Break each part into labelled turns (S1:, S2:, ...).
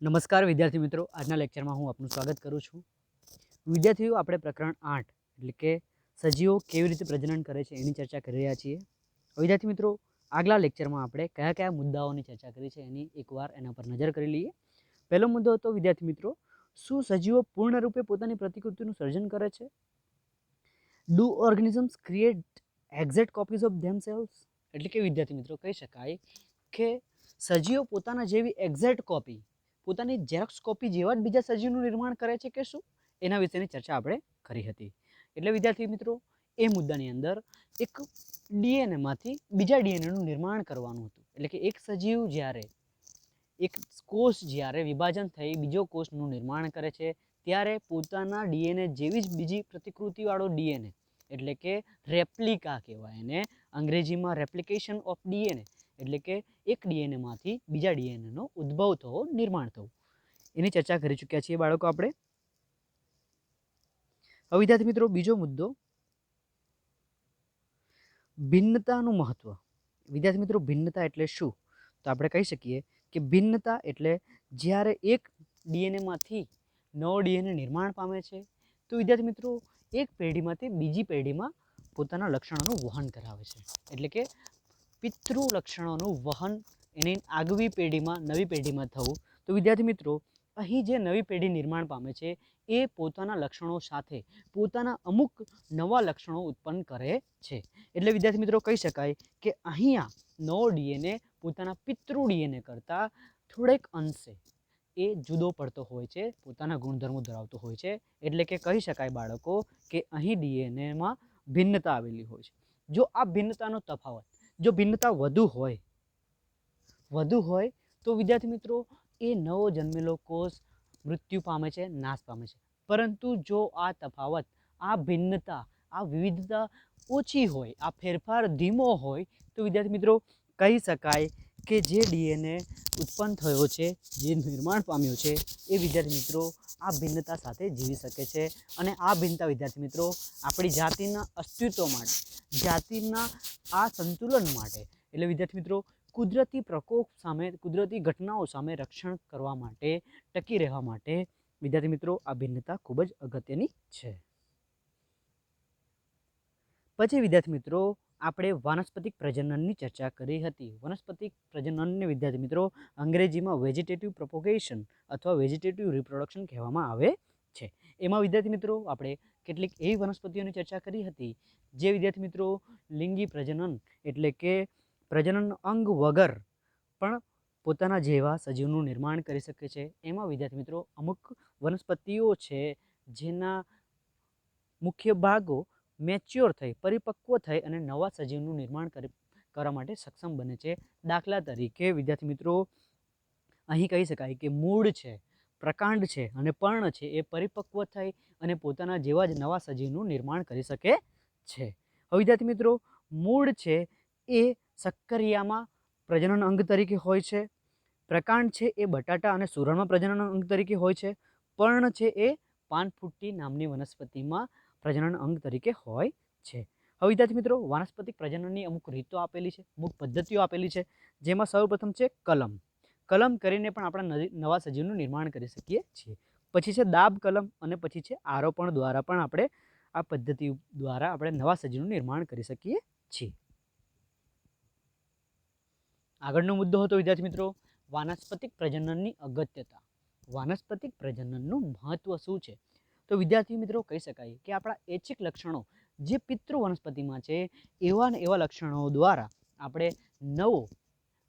S1: નમસ્કાર વિદ્યાર્થી મિત્રો, આજના લેક્ચરમાં હું આપનું સ્વાગત કરું છું. વિદ્યાર્થીઓ, આપણે પ્રકરણ 8 એટલે કે સજીવો કેવી રીતે પ્રજનન કરે છે એની ચર્ચા કરી રહ્યા છીએ. વિદ્યાર્થી મિત્રો, આગલા લેક્ચરમાં આપણે કયા કયા મુદ્દાઓની ચર્ચા કરી છે એની એકવાર એના પર નજર કરી લઈએ. પહેલો મુદ્દો હતો વિદ્યાર્થી મિત્રો, શું સજીવો પૂર્ણરૂપે પોતાની પ્રતિકૃતિનું સર્જન કરે છે? Do organisms create exact copies of themselves? એટલે કે વિદ્યાર્થી મિત્રો, કહી શકાય કે સજીવો પોતાના જેવી એક્ઝેક્ટ કોપી, પોતાની ઝેરોક્સ કોપી જેવા જ બીજા સજીવનું નિર્માણ કરે છે કે શું? એના વિશેની ચર્ચા આપણે કરી હતી. એટલે વિદ્યાર્થી મિત્રો, એ મુદ્દાની અંદર એક ડીએનએમાંથી બીજા ડીએનએનું નિર્માણ કરવાનું હતું. એટલે કે એક સજીવ જ્યારે એક કોષ જ્યારે વિભાજન થઈ બીજો કોષનું નિર્માણ કરે છે ત્યારે પોતાના ડીએનએ જેવી જ બીજી પ્રતિકૃતિવાળો ડીએનએ એટલે કે રેપ્લિકા કહેવાય એને, અંગ્રેજીમાં રેપ્લિકેશન ઓફ ડીએનએ, એટલે કે એક ડીએનએમાંથી બીજા ડીએનએનો ઉદ્ભવ થવો, નિર્માણ થવું, એની ચર્ચા કરી ચૂક્યા છીએ બાળકો આપણે. હવે વિદ્યાર્થી મિત્રો, બીજો મુદ્દો ભિન્નતાનું મહત્વ. વિદ્યાર્થી મિત્રો, ભિન્નતા એટલે શું? તો આપણે કહી શકીએ કે ભિન્નતા એટલે જ્યારે એક ડીએનએમાંથી નવો ડીએનએ નિર્માણ પામે છે તો વિદ્યાર્થી મિત્રો એક પેઢીમાંથી બીજી પેઢીમાં પોતાના લક્ષણોનું વહન કરાવે છે. એટલે કે પિતૃ લક્ષણોનું વહન એની આગવી પેઢીમાં, નવી પેઢીમાં થવું. તો વિદ્યાર્થી મિત્રો, અહીં જે નવી પેઢી નિર્માણ પામે છે એ પોતાના લક્ષણો સાથે પોતાના અમુક નવા લક્ષણો ઉત્પન્ન કરે છે. એટલે વિદ્યાર્થી મિત્રો, કહી શકાય કે અહીંયા નવો ડીએનએ પોતાના પિતૃ ડીએનએ કરતાં થોડેક અંશે એ જુદો પડતો હોય છે, પોતાના ગુણધર્મો ધરાવતો હોય છે. એટલે કે કહી શકાય બાળકો કે અહીં ડીએનએમાં ભિન્નતા આવેલી હોય છે. જો આ ભિન્નતાનો તફાવત, જો ભિન્નતા વધુ હોય તો વિદ્યાર્થી મિત્રો એ નવો જન્મેલો કોષ મૃત્યુ પામે છે, નાશ પામે છે. પરંતુ જો આ તફાવત, આ ભિન્નતા, આ વિવિધતા ઓછી હોય, આ ફેરફાર ધીમો હોય તો વિદ્યાર્થી મિત્રો કહી શકાય કે જે ડીએનએ ઉત્પન્ન થયો છે, જે નિર્માણ પામ્યો છે એ વિદ્યાર્થી મિત્રો આ ભિન્નતા સાથે જીવી શકે છે. અને આ ભિન્નતા વિદ્યાર્થી મિત્રો આપણી જાતિના અસ્તિત્વ માટે, જાતિના આ સંતુલન માટે, એટલે વિદ્યાર્થી મિત્રો કુદરતી પ્રકોપ સામે, કુદરતી ઘટનાઓ સામે રક્ષણ કરવા માટે, ટકી રહેવા માટે વિદ્યાર્થી મિત્રો આ ભિન્નતા ખૂબ જ અગત્યની છે. પછી વિદ્યાર્થી મિત્રો આપણે વાનસ્પતિક પ્રજનનની ચર્ચા કરી હતી. વનસ્પતિક પ્રજનનને વિદ્યાર્થી મિત્રો અંગ્રેજીમાં વેજીટેટિવ પ્રોપોગેશન અથવા વેજીટેટિવ રિપ્રોડક્શન કહેવામાં આવે છે. એમાં વિદ્યાર્થી મિત્રો આપણે કેટલીક એવી વનસ્પતિઓની ચર્ચા કરી હતી જે વિદ્યાર્થી મિત્રો લિંગી પ્રજનન એટલે કે પ્રજનન અંગ વગર પણ પોતાના જેવા સજીવનું નિર્માણ કરી શકે છે. એમાં વિદ્યાર્થી મિત્રો અમુક વનસ્પતિઓ છે જેના મુખ્ય ભાગો મેચ્યોર થઈ, પરિપક્વ થઈ અને નવા સજીવનું નિર્માણ કરવા માટે સક્ષમ બને છે. દાખલા તરીકે વિદ્યાર્થી મિત્રો અહીં કહી શકાય કે મૂળ છે, પ્રકાંડ છે અને પર્ણ છે એ પરિપક્વ થઈ અને પોતાના જેવા જ નવા સજીવનું નિર્માણ કરી શકે છે. હવે વિદ્યાર્થી મિત્રો મૂળ છે એ શક્કરિયામાં પ્રજનન અંગ તરીકે હોય છે, પ્રકાંડ છે એ બટાટા અને સુરણમાં પ્રજનન અંગ તરીકે હોય છે, પર્ણ છે એ પાનફૂટી નામની વનસ્પતિમાં પ્રજનન અંગ તરીકે હોય છે. હવે વિદ્યાર્થી મિત્રો વાનસ્પતિક પ્રજનનની અમુક રીતો આપેલી છે, અમુક પદ્ધતિઓ આપેલી છે. જેમાં સૌપ્રથમ છે કલમ. કલમ કરીને પણ આપણે નવા સજીવનું નિર્માણ કરી શકીએ છીએ. પછી છે દાબ કલમ અને પછી છે આરોપણ દ્વારા પણ આપણે આ પદ્ધતિ દ્વારા આપણે નવા સજીવનું નિર્માણ કરી શકીએ છીએ. આગળનો મુદ્દો હતો વિદ્યાર્થી મિત્રો વાનસ્પતિક પ્રજનનની અગત્યતા. વાનસ્પતિક પ્રજનનનું મહત્વ શું છે? તો વિદ્યાર્થી મિત્રો કહી શકાય કે આપણા ઐચ્છિક લક્ષણો જે પિતૃ વનસ્પતિમાં છે એવા ને એવા લક્ષણો દ્વારા આપણે નવો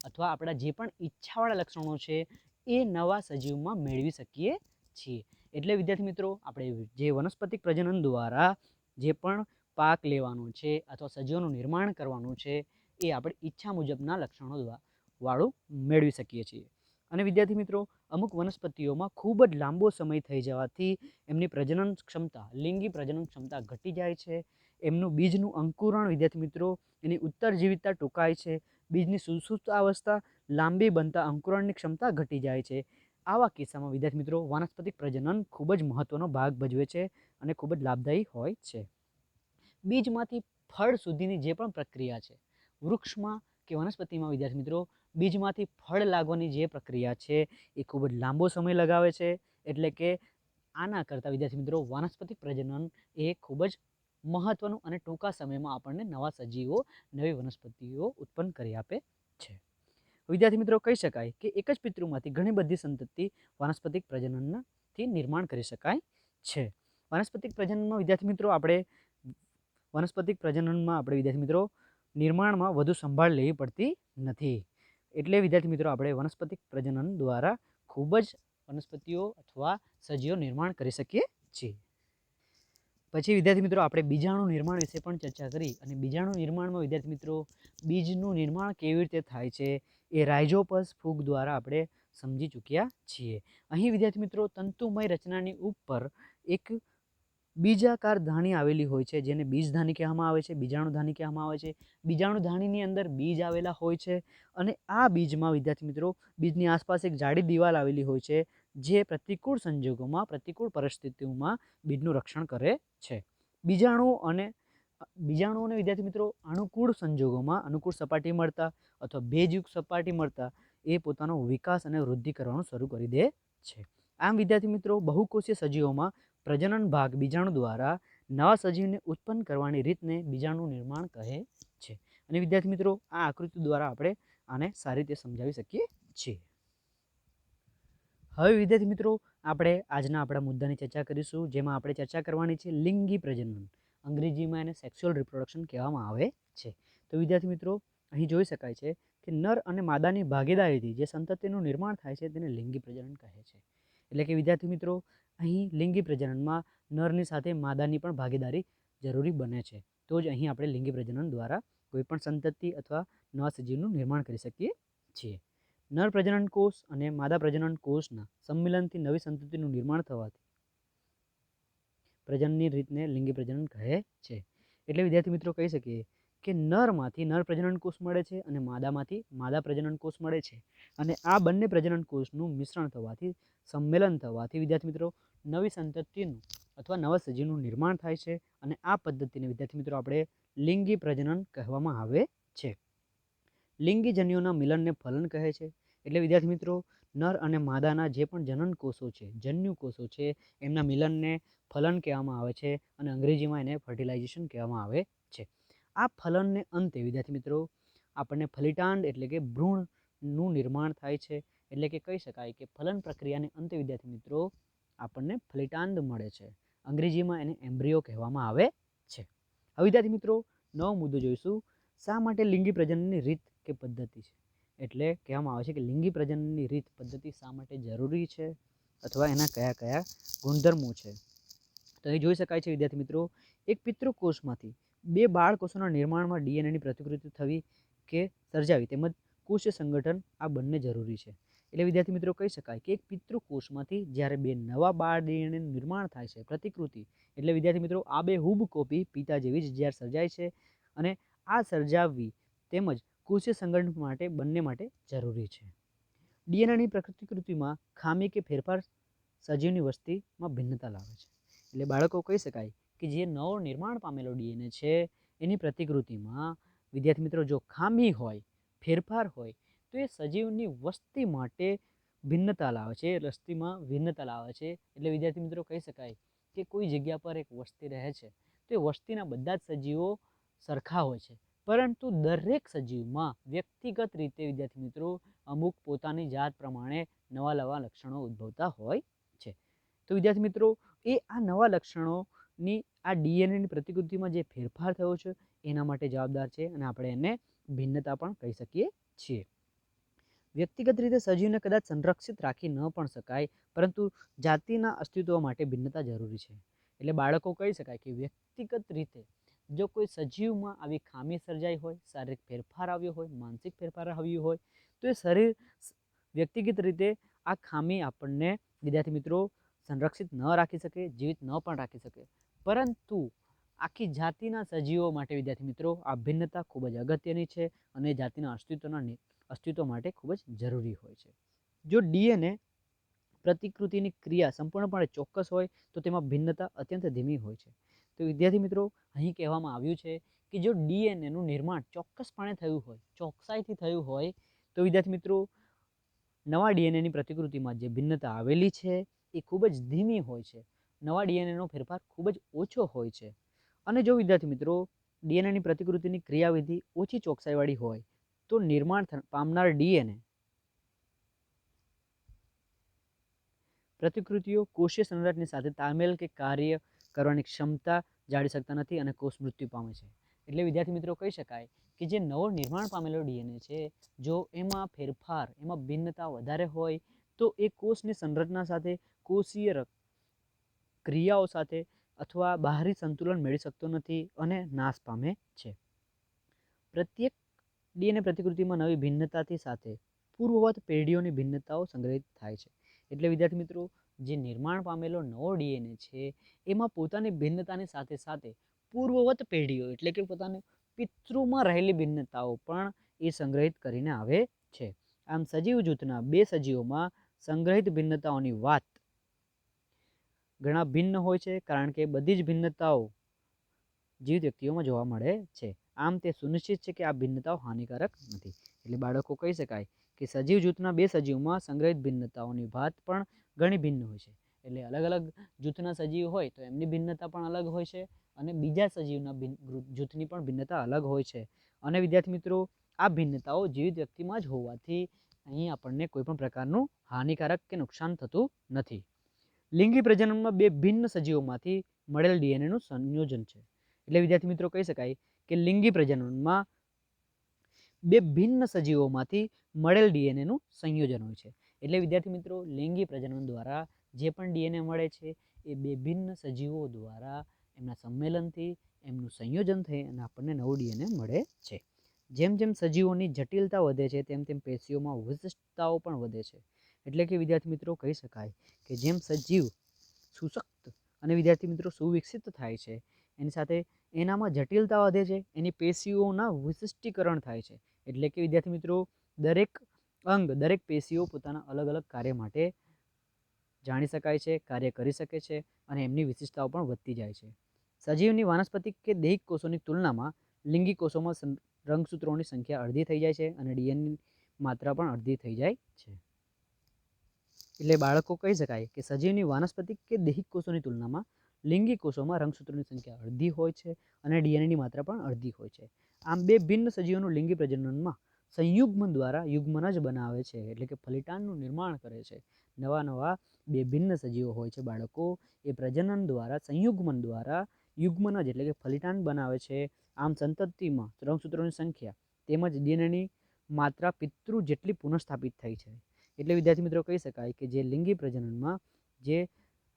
S1: અથવા આપણા જે પણ ઈચ્છાવાળા લક્ષણો છે એ નવા સજીવમાં મેળવી શકીએ છીએ. એટલે વિદ્યાર્થી મિત્રો આપણે જે વનસ્પતિક પ્રજનન દ્વારા જે પણ પાક લેવાનો છે અથવા સજીવોનું નિર્માણ કરવાનું છે એ આપણે ઈચ્છા મુજબના લક્ષણો વાળું મેળવી શકીએ છીએ. અને વિદ્યાર્થી મિત્રો અમુક વનસ્પતિઓમાં ખૂબ જ લાંબો સમય થઈ જવાથી એમની પ્રજનન ક્ષમતા, લિંગી પ્રજનન ક્ષમતા ઘટી જાય છે. એમનું બીજનું અંકુરણ વિદ્યાર્થી મિત્રો એની ઉત્તરજીવિતતા ટૂંકાય છે. બીજની સુષુપ્તાવસ્થા લાંબી બનતા અંકુરણની ક્ષમતા ઘટી જાય છે. આવા કિસ્સામાં વિદ્યાર્થી મિત્રો વાનસ્પતિક પ્રજનન ખૂબ જ મહત્વનો ભાગ ભજવે છે અને ખૂબ જ લાભદાયી હોય છે. બીજમાંથી ફળ સુધીની જે પણ પ્રક્રિયા છે વૃક્ષમાં કે વનસ્પતિમાં વિદ્યાર્થી મિત્રો બીજમાંથી ફળ લાગવાની જે પ્રક્રિયા છે એ ખૂબ જ લાંબો સમય લગાવે છે. એટલે કે આના કરતાં વિદ્યાર્થી મિત્રો વાનસ્પતિક પ્રજનન એ ખૂબ જ મહત્વનું અને ટૂંકા સમયમાં આપણને નવા સજીવો, નવી વનસ્પતિઓ ઉત્પન્ન કરી આપે છે. વિદ્યાર્થી મિત્રો કહી શકાય કે એક જ પિતૃમાંથી ઘણી બધી સંતતિ વાનસ્પતિક પ્રજનનથી નિર્માણ કરી શકાય છે. વાનસ્પતિક પ્રજનનમાં વિદ્યાર્થી મિત્રો આપણે વિદ્યાર્થી મિત્રો નિર્માણમાં વધુ સંભાળ લેવી પડતી નથી. એટલે વિદ્યાર્થી મિત્રો આપણે વનસ્પતિક પ્રજનન દ્વારા ખૂબ જ વનસ્પતિઓ અથવા સજીવો નિર્માણ કરી શકીએ છીએ. પછી વિદ્યાર્થી મિત્રો આપણે બીજાણુ નિર્માણ વિશે પણ ચર્ચા કરી અને બીજાણુ નિર્માણમાં વિદ્યાર્થી મિત્રો બીજનું નિર્માણ કેવી રીતે થાય છે એ રાઇઝોપસ ફૂગ દ્વારા આપણે સમજી ચૂક્યા છીએ. અહીં વિદ્યાર્થી મિત્રો તંતુમય રચનાની ઉપર એક બીજાકાર ધાની આવેલી હોય છે જેને બીજધાની કહેવામાં આવે છે, બીજાણુધાની કહેવામાં આવે છે. બીજાણુધાનીની અંદર બીજ આવેલા હોય છે અને આ બીજમાં વિદ્યાર્થી મિત્રો બીજની આસપાસ એક જાડી દિવાલ આવેલી હોય છે જે પ્રતિકૂળ સંજોગોમાં, પ્રતિકૂળ પરિસ્થિતિઓમાં બીજનું રક્ષણ કરે છે. બીજાણુઓને વિદ્યાર્થી મિત્રો અનુકૂળ સંજોગોમાં, અનુકૂળ સપાટી મળતા અથવા ભેજયુક્ત સપાટી મળતા એ પોતાનો વિકાસ અને વૃદ્ધિ કરવાનું શરૂ કરી દે છે. આમ વિદ્યાર્થી મિત્રો બહુકોષીય સજીવોમાં પ્રજનન ભાગ બીજાણુ દ્વારા નવા સજીવને ઉત્પન્ન કરવાની રીતને બીજાણુ નિર્માણ કહે છે. અને વિદ્યાર્થી મિત્રો આ આકૃતિ દ્વારા આપણે આને સારી રીતે સમજાવી શકીએ છીએ. હવે વિદ્યાર્થી મિત્રો આપણે આજના આપણા મુદ્દાની ચર્ચા કરીશું, જેમાં આપણે ચર્ચા કરવાની છે લિંગી પ્રજનન. અંગ્રેજીમાં એને સેક્સ્યુઅલ રિપ્રોડક્શન કહેવામાં આવે છે. તો વિદ્યાર્થી મિત્રો અહીં જોઈ શકાય છે કે નર અને માદાની ભાગીદારીથી જે સંતતિનું નિર્માણ થાય છે તેને લિંગી પ્રજનન કહે છે. એટલે કે વિદ્યાર્થી મિત્રો અહીં લિંગી પ્રજનનમાં નરની સાથે માદાની પણ ભાગીદારી જરૂરી બને છે. તો જ અહીં આપણે લિંગી પ્રજનન દ્વારા કોઈપણ સંતતિ અથવા નવા સજીવનું નિર્માણ કરી શકીએ છીએ. નર પ્રજનન કોષ અને માદા પ્રજનન કોષના સંમિલનથી નવી સંતતિનું નિર્માણ થવાથી પ્રજનનની રીતને લિંગી પ્રજનન કહે છે. એટલે વિદ્યાર્થી મિત્રો કહી શકીએ કે નરમાંથી નર પ્રજનન કોષ મળે છે અને માદામાંથી માદા પ્રજનન કોષ મળે છે. અને આ બંને પ્રજનન કોષનું મિશ્રણ થવાથી, સંમેલન થવાથી વિદ્યાર્થી મિત્રો નવી સંતતિનું અથવા નવા સજીવનું નિર્માણ થાય છે. અને આ પદ્ધતિને વિદ્યાર્થી મિત્રો આપણે લિંગી પ્રજનન કહેવામાં આવે છે. લિંગી જન્યુઓના મિલનને ફલન કહે છે. એટલે વિદ્યાર્થી મિત્રો નર અને માદાના જે પણ જનન કોષો છે, જન્યુ કોષો છે, એમના મિલનને ફલન કહેવામાં આવે છે અને અંગ્રેજીમાં એને ફર્ટિલાઇઝેશન કહેવામાં આવે છે. આ ફલનને અંતે વિદ્યાર્થી મિત્રો આપણને ફલિતાંડ એટલે કે ભ્રૂણનું નિર્માણ થાય છે. એટલે કે કહી શકાય કે ફલન પ્રક્રિયાને અંતે વિદ્યાર્થી મિત્રો આપણને ફલિતાંડ મળે છે. અંગ્રેજીમાં એને એમ્બ્રિયો કહેવામાં આવે છે. હવે વિદ્યાર્થી મિત્રો નવો મુદ્દો જોઈશું, શા માટે લિંગી પ્રજનનની રીત કે પદ્ધતિ છે. એટલે કહેવામાં આવે છે કે લિંગી પ્રજનનની રીત પદ્ધતિ શા માટે જરૂરી છે અથવા એના કયા કયા ગુણધર્મો છે. તો અહીં જોઈ શકાય છે વિદ્યાર્થી મિત્રો એક પિતૃકોષમાંથી બે બાળકોષોના નિર્માણમાં ડીએનએની પ્રતિકૃતિ થવી કે સર્જાવી તેમજ કોષીય સંગઠન આ બંને જરૂરી છે. એટલે વિદ્યાર્થી મિત્રો કહી શકાય કે એક પિતૃકોષમાંથી જ્યારે બે નવા બાળ ડીએનએનું નિર્માણ થાય છે, પ્રતિકૃતિ એટલે વિદ્યાર્થી મિત્રો આ બે હુબ કોપી પિતા જેવી જ જ્યારે સર્જાય છે અને આ સર્જાવવી તેમજ કોષીય સંગઠન માટે બંને માટે જરૂરી છે. ડીએનએની પ્રતિકૃતિમાં ખામી કે ફેરફાર સજીવની વસ્તીમાં ભિન્નતા લાવે છે. એટલે બાળકો કહી શકાય કે જે નવો નિર્માણ પામેલો ડીએનએ છે એની પ્રતિકૃતિમાં વિદ્યાર્થી મિત્રો જો ખામી હોય, ફેરફાર હોય તો એ સજીવની વસ્તી માટે ભિન્નતા લાવે છે, વસ્તીમાં ભિન્નતા લાવે છે. એટલે વિદ્યાર્થી મિત્રો કહી શકાય કે કોઈ જગ્યા પર એક વસ્તી રહે છે તો એ વસ્તીના બધા જ સજીવો સરખા હોય છે, પરંતુ દરેક સજીવમાં વ્યક્તિગત રીતે વિદ્યાર્થી મિત્રો અમુક પોતાની જાત પ્રમાણે નવા નવા લક્ષણો ઉદ્ભવતા હોય છે. તો વિદ્યાર્થી મિત્રો એ આ નવા લક્ષણોની આ ડીએનએની પ્રતિકૃતિમાં જે ફેરફાર થયો છે એના માટે જવાબદાર છે અને આપણે એને ભિન્નતા પણ કહી શકીએ છીએ. વ્યક્તિગત રીતે સજીવને કદાચ સંરક્ષિત રાખી ન પણ શકાય, પરંતુ જાતિના અસ્તિત્વ માટે ભિન્નતા જરૂરી છે. એટલે બાળકો કહી શકાય કે વ્યક્તિગત રીતે જો કોઈ સજીવમાં આવી ખામી સર્જાઈ હોય, શારીરિક ફેરફાર આવ્યો હોય, માનસિક ફેરફાર આવ્યો હોય તો એ શરીર વ્યક્તિગત રીતે આ ખામી આપણને વિદ્યાર્થી મિત્રો સંરક્ષિત ન રાખી શકે, જીવિત ન પણ રાખી શકે, પરંતુ આખી જાતિના સજીવો માટે વિદ્યાર્થી મિત્રો આ ભિન્નતા ખૂબ જ અગત્યની છે અને જાતિના અસ્તિત્વ માટે ખૂબ જ જરૂરી હોય છે. જો ડીએનએ પ્રતિકૃતિની ક્રિયા સંપૂર્ણપણે ચોક્કસ હોય તો તેમાં ભિન્નતા અત્યંત ધીમી હોય છે. તો વિદ્યાર્થી મિત્રો અહીં કહેવામાં આવ્યું છે કે જો ડીએનએનું નિર્માણ ચોક્કસપણે થયું હોય, ચોકસાઈથી થયું હોય તો વિદ્યાર્થી મિત્રો, નવા ડીએનએની પ્રતિકૃતિમાં જે ભિન્નતા આવેલી છે એ ખૂબ જ ધીમી હોય છે. નવા ડીએનએનો ફેરફાર ખૂબ જ ઓછો હોય છે. અને જો વિદ્યાર્થી મિત્રો ડીએનએની પ્રતિકૃતિની ક્રિયાવિધિ ઓછી ચોકસાઈવાળી હોય તો નિર્માણ પામનાર ડીએનએ પ્રતિકૃતિઓ કોષીય સંરચનાની સાથે તાલમેલ કે કાર્ય કરવાની ક્ષમતા જાળવી શકતા નથી અને કોષ મૃત્યુ પામે છે. એટલે વિદ્યાર્થી મિત્રો કહી શકાય કે જે નવો નિર્માણ પામેલો ડીએનએ છે, જો એમાં ફેરફાર, એમાં ભિન્નતા વધારે હોય તો એ કોષની સંરચના સાથે, કોષીય ક્રિયાઓ સાથે અથવા બહારી સંતુલન મેળવી શકતો નથી અને નાશ પામે છે. પ્રત્યેક ડીએનએ પ્રતિકૃતિમાં નવી ભિન્નતાથી સાથે પૂર્વવત પેઢીઓની ભિન્નતાઓ સંગ્રહિત થાય છે. એટલે વિદ્યાર્થી મિત્રો, જે નિર્માણ પામેલો નવો ડીએનએ છે એમાં પોતાની ભિન્નતાની સાથે સાથે પૂર્વવત પેઢીઓ એટલે કે પોતાની પિતૃમાં રહેલી ભિન્નતાઓ પણ એ સંગ્રહિત કરીને આવે છે. આમ સજીવ જૂથના બે સજીવોમાં સંગ્રહિત ભિન્નતાઓની વાત ઘણા ભિન્ન હોય છે, કારણ કે બધી જ ભિન્નતાઓ જીવિત વ્યક્તિઓમાં જોવા મળે છે. આમ તે સુનિશ્ચિત છે કે આ ભિન્નતાઓ હાનિકારક નથી. એટલે બાળકો કહી શકાય કે સજીવ જૂથના બે સજીવમાં સંગ્રહિત ભિન્નતાઓની વાત પણ ઘણી ભિન્ન હોય છે. એટલે અલગ અલગ જૂથના સજીવ હોય તો એમની ભિન્નતા પણ અલગ હોય છે અને બીજા સજીવના જૂથની પણ ભિન્નતા અલગ હોય છે. અને વિદ્યાર્થી મિત્રો, આ ભિન્નતાઓ જીવિત વ્યક્તિમાં જ હોવાથી અહીં આપણને કોઈ પણ પ્રકારનું હાનિકારક કે નુકસાન થતું નથી. લિંગી પ્રજનનમાં બે ભિન્ન સજીવોમાંથી મળેલ ડીએનએનું સંયોજન છે. એટલે વિદ્યાર્થી મિત્રો કહી શકાય કે લિંગી પ્રજનનમાં બે ભિન્ન સજીવોમાંથી મળેલ ડીએનએનું સંયોજન હોય છે. એટલે વિદ્યાર્થી મિત્રો, લિંગી પ્રજનન દ્વારા જે પણ ડીએનએ મળે છે એ બે ભિન્ન સજીવો દ્વારા એમના સંમેલનથી, એમનું સંયોજન થઈ અને આપણને નવું ડીએનએ મળે છે. જેમ જેમ સજીવોની જટિલતા વધે છે તેમ તેમ પેશીઓમાં વિશિષ્ટતાઓ પણ વધે છે. એટલે કે વિદ્યાર્થી મિત્રો કહી શકાય કે જેમ સજીવ સુશક્ત અને વિદ્યાર્થી મિત્રો સુવિકસિત થાય છે, એની સાથે એનામાં જટિલતા વધે છે, એની પેશીઓના વિશિષ્ટીકરણ થાય છે. એટલે કે વિદ્યાર્થી મિત્રો, દરેક અંગ, દરેક પેશીઓ પોતાના અલગ અલગ કાર્ય માટે જાણી શકાય છે, કાર્ય કરી શકે છે અને એમની વિશિષ્ટતાઓ પણ વધતી જાય છે. સજીવની વાનસ્પતિક કે દૈહિક કોષોની તુલનામાં લિંગી કોષોમાં રંગસૂત્રોની સંખ્યા અડધી થઈ જાય છે અને ડીએનએની માત્રા પણ અડધી થઈ જાય છે. એટલે બાળકો કહી શકાય કે સજીવની વાનસ્પતિક કે દૈહિક કોષોની તુલનામાં લિંગી કોષોમાં રંગસૂત્રોની સંખ્યા અડધી હોય છે અને ડીએનએની માત્રા પણ અડધી હોય છે. આમ બે ભિન્ન સજીવોનું લિંગી પ્રજનનમાં સંયુગ્મન દ્વારા યુગ્મન જ બનાવે છે, એટલે કે ફલિતાંડનું નિર્માણ કરે છે. નવા નવા બે ભિન્ન સજીવો હોય છે બાળકો, એ પ્રજનન દ્વારા, સંયુગ્મન દ્વારા યુગ્મન જ એટલે કે ફલિતાંડ બનાવે છે. આમ સંતતિમાં રંગસૂત્રોની સંખ્યા તેમજ ડીએનએની માત્રા પિતૃ જેટલી પુનઃસ્થાપિત થઈ છે. એટલે વિદ્યાર્થી મિત્રો કહી શકાય કે જે લિંગી પ્રજનનમાં જે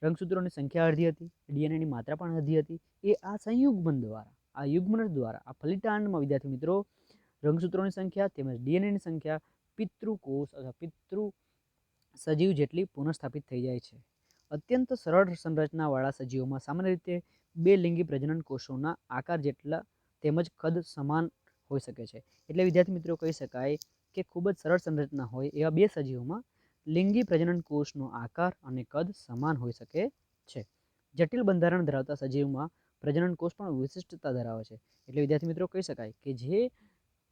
S1: રંગસૂત્રોની સંખ્યા અડધી હતી, ડીએનએની માત્રા પણ અડધી હતી, એ આ સંયુગ્મન દ્વારા, આ યુગ્મન દ્વારા, આ ફલિતાંડમાં વિદ્યાર્થી મિત્રો રંગસૂત્રોની સંખ્યા તેમજ ડીએનએની સંખ્યા પિતૃકોષ અથવા પિતૃ સજીવ જેટલી પુનઃસ્થાપિત થઈ જાય છે. અત્યંત સરળ સંરચનાવાળા સજીવોમાં સામાન્ય રીતે બે લિંગી પ્રજનન કોષોના આકાર જેટલા તેમજ કદ સમાન હોઈ શકે છે. એટલે વિદ્યાર્થી મિત્રો કહી શકાય કે ખૂબ જ સરળ સંરચના હોય એવા બે સજીવોમાં લિંગી પ્રજનન કોષનો આકાર અને કદ સમાન હોઈ શકે છે. જટિલ બંધારણ ધરાવતા સજીવમાં પ્રજનન કોષ પણ વિશિષ્ટતા ધરાવે છે. એટલે વિદ્યાર્થી મિત્રો કહી શકાય કે જે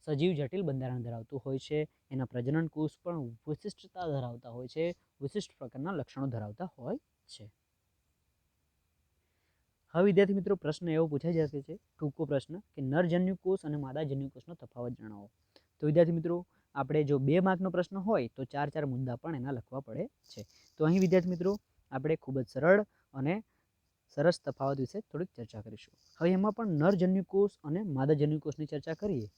S1: સજીવ જટિલ બંધારણ ધરાવતું હોય છે એના પ્રજનન કોષ પણ વિશિષ્ટતા ધરાવતા હોય છે, વિશિષ્ટ પ્રકારના લક્ષણો ધરાવતા હોય છે. હવે વિદ્યાર્થી મિત્રો પ્રશ્ન એવો પૂછાઈ જશે છે, ટૂંકો પ્રશ્ન, કે નરજન્યુ કોષ અને માદાજન્યુ કોષનો તફાવત જણાવો. તો વિદ્યાર્થી મિત્રો, આપણે જો 2 માર્કનો પ્રશ્ન હોય તો 4 મુદ્દા પણ એના લખવા પડે છે. તો અહીં વિદ્યાર્થી મિત્રો આપણે ખૂબ જ સરળ અને સરસ તફાવત વિશે થોડીક ચર્ચા કરીશું. હવે એમાં પણ નરજન્યુ કોષ અને માદાજન્યુ કોષની ચર્ચા કરીએ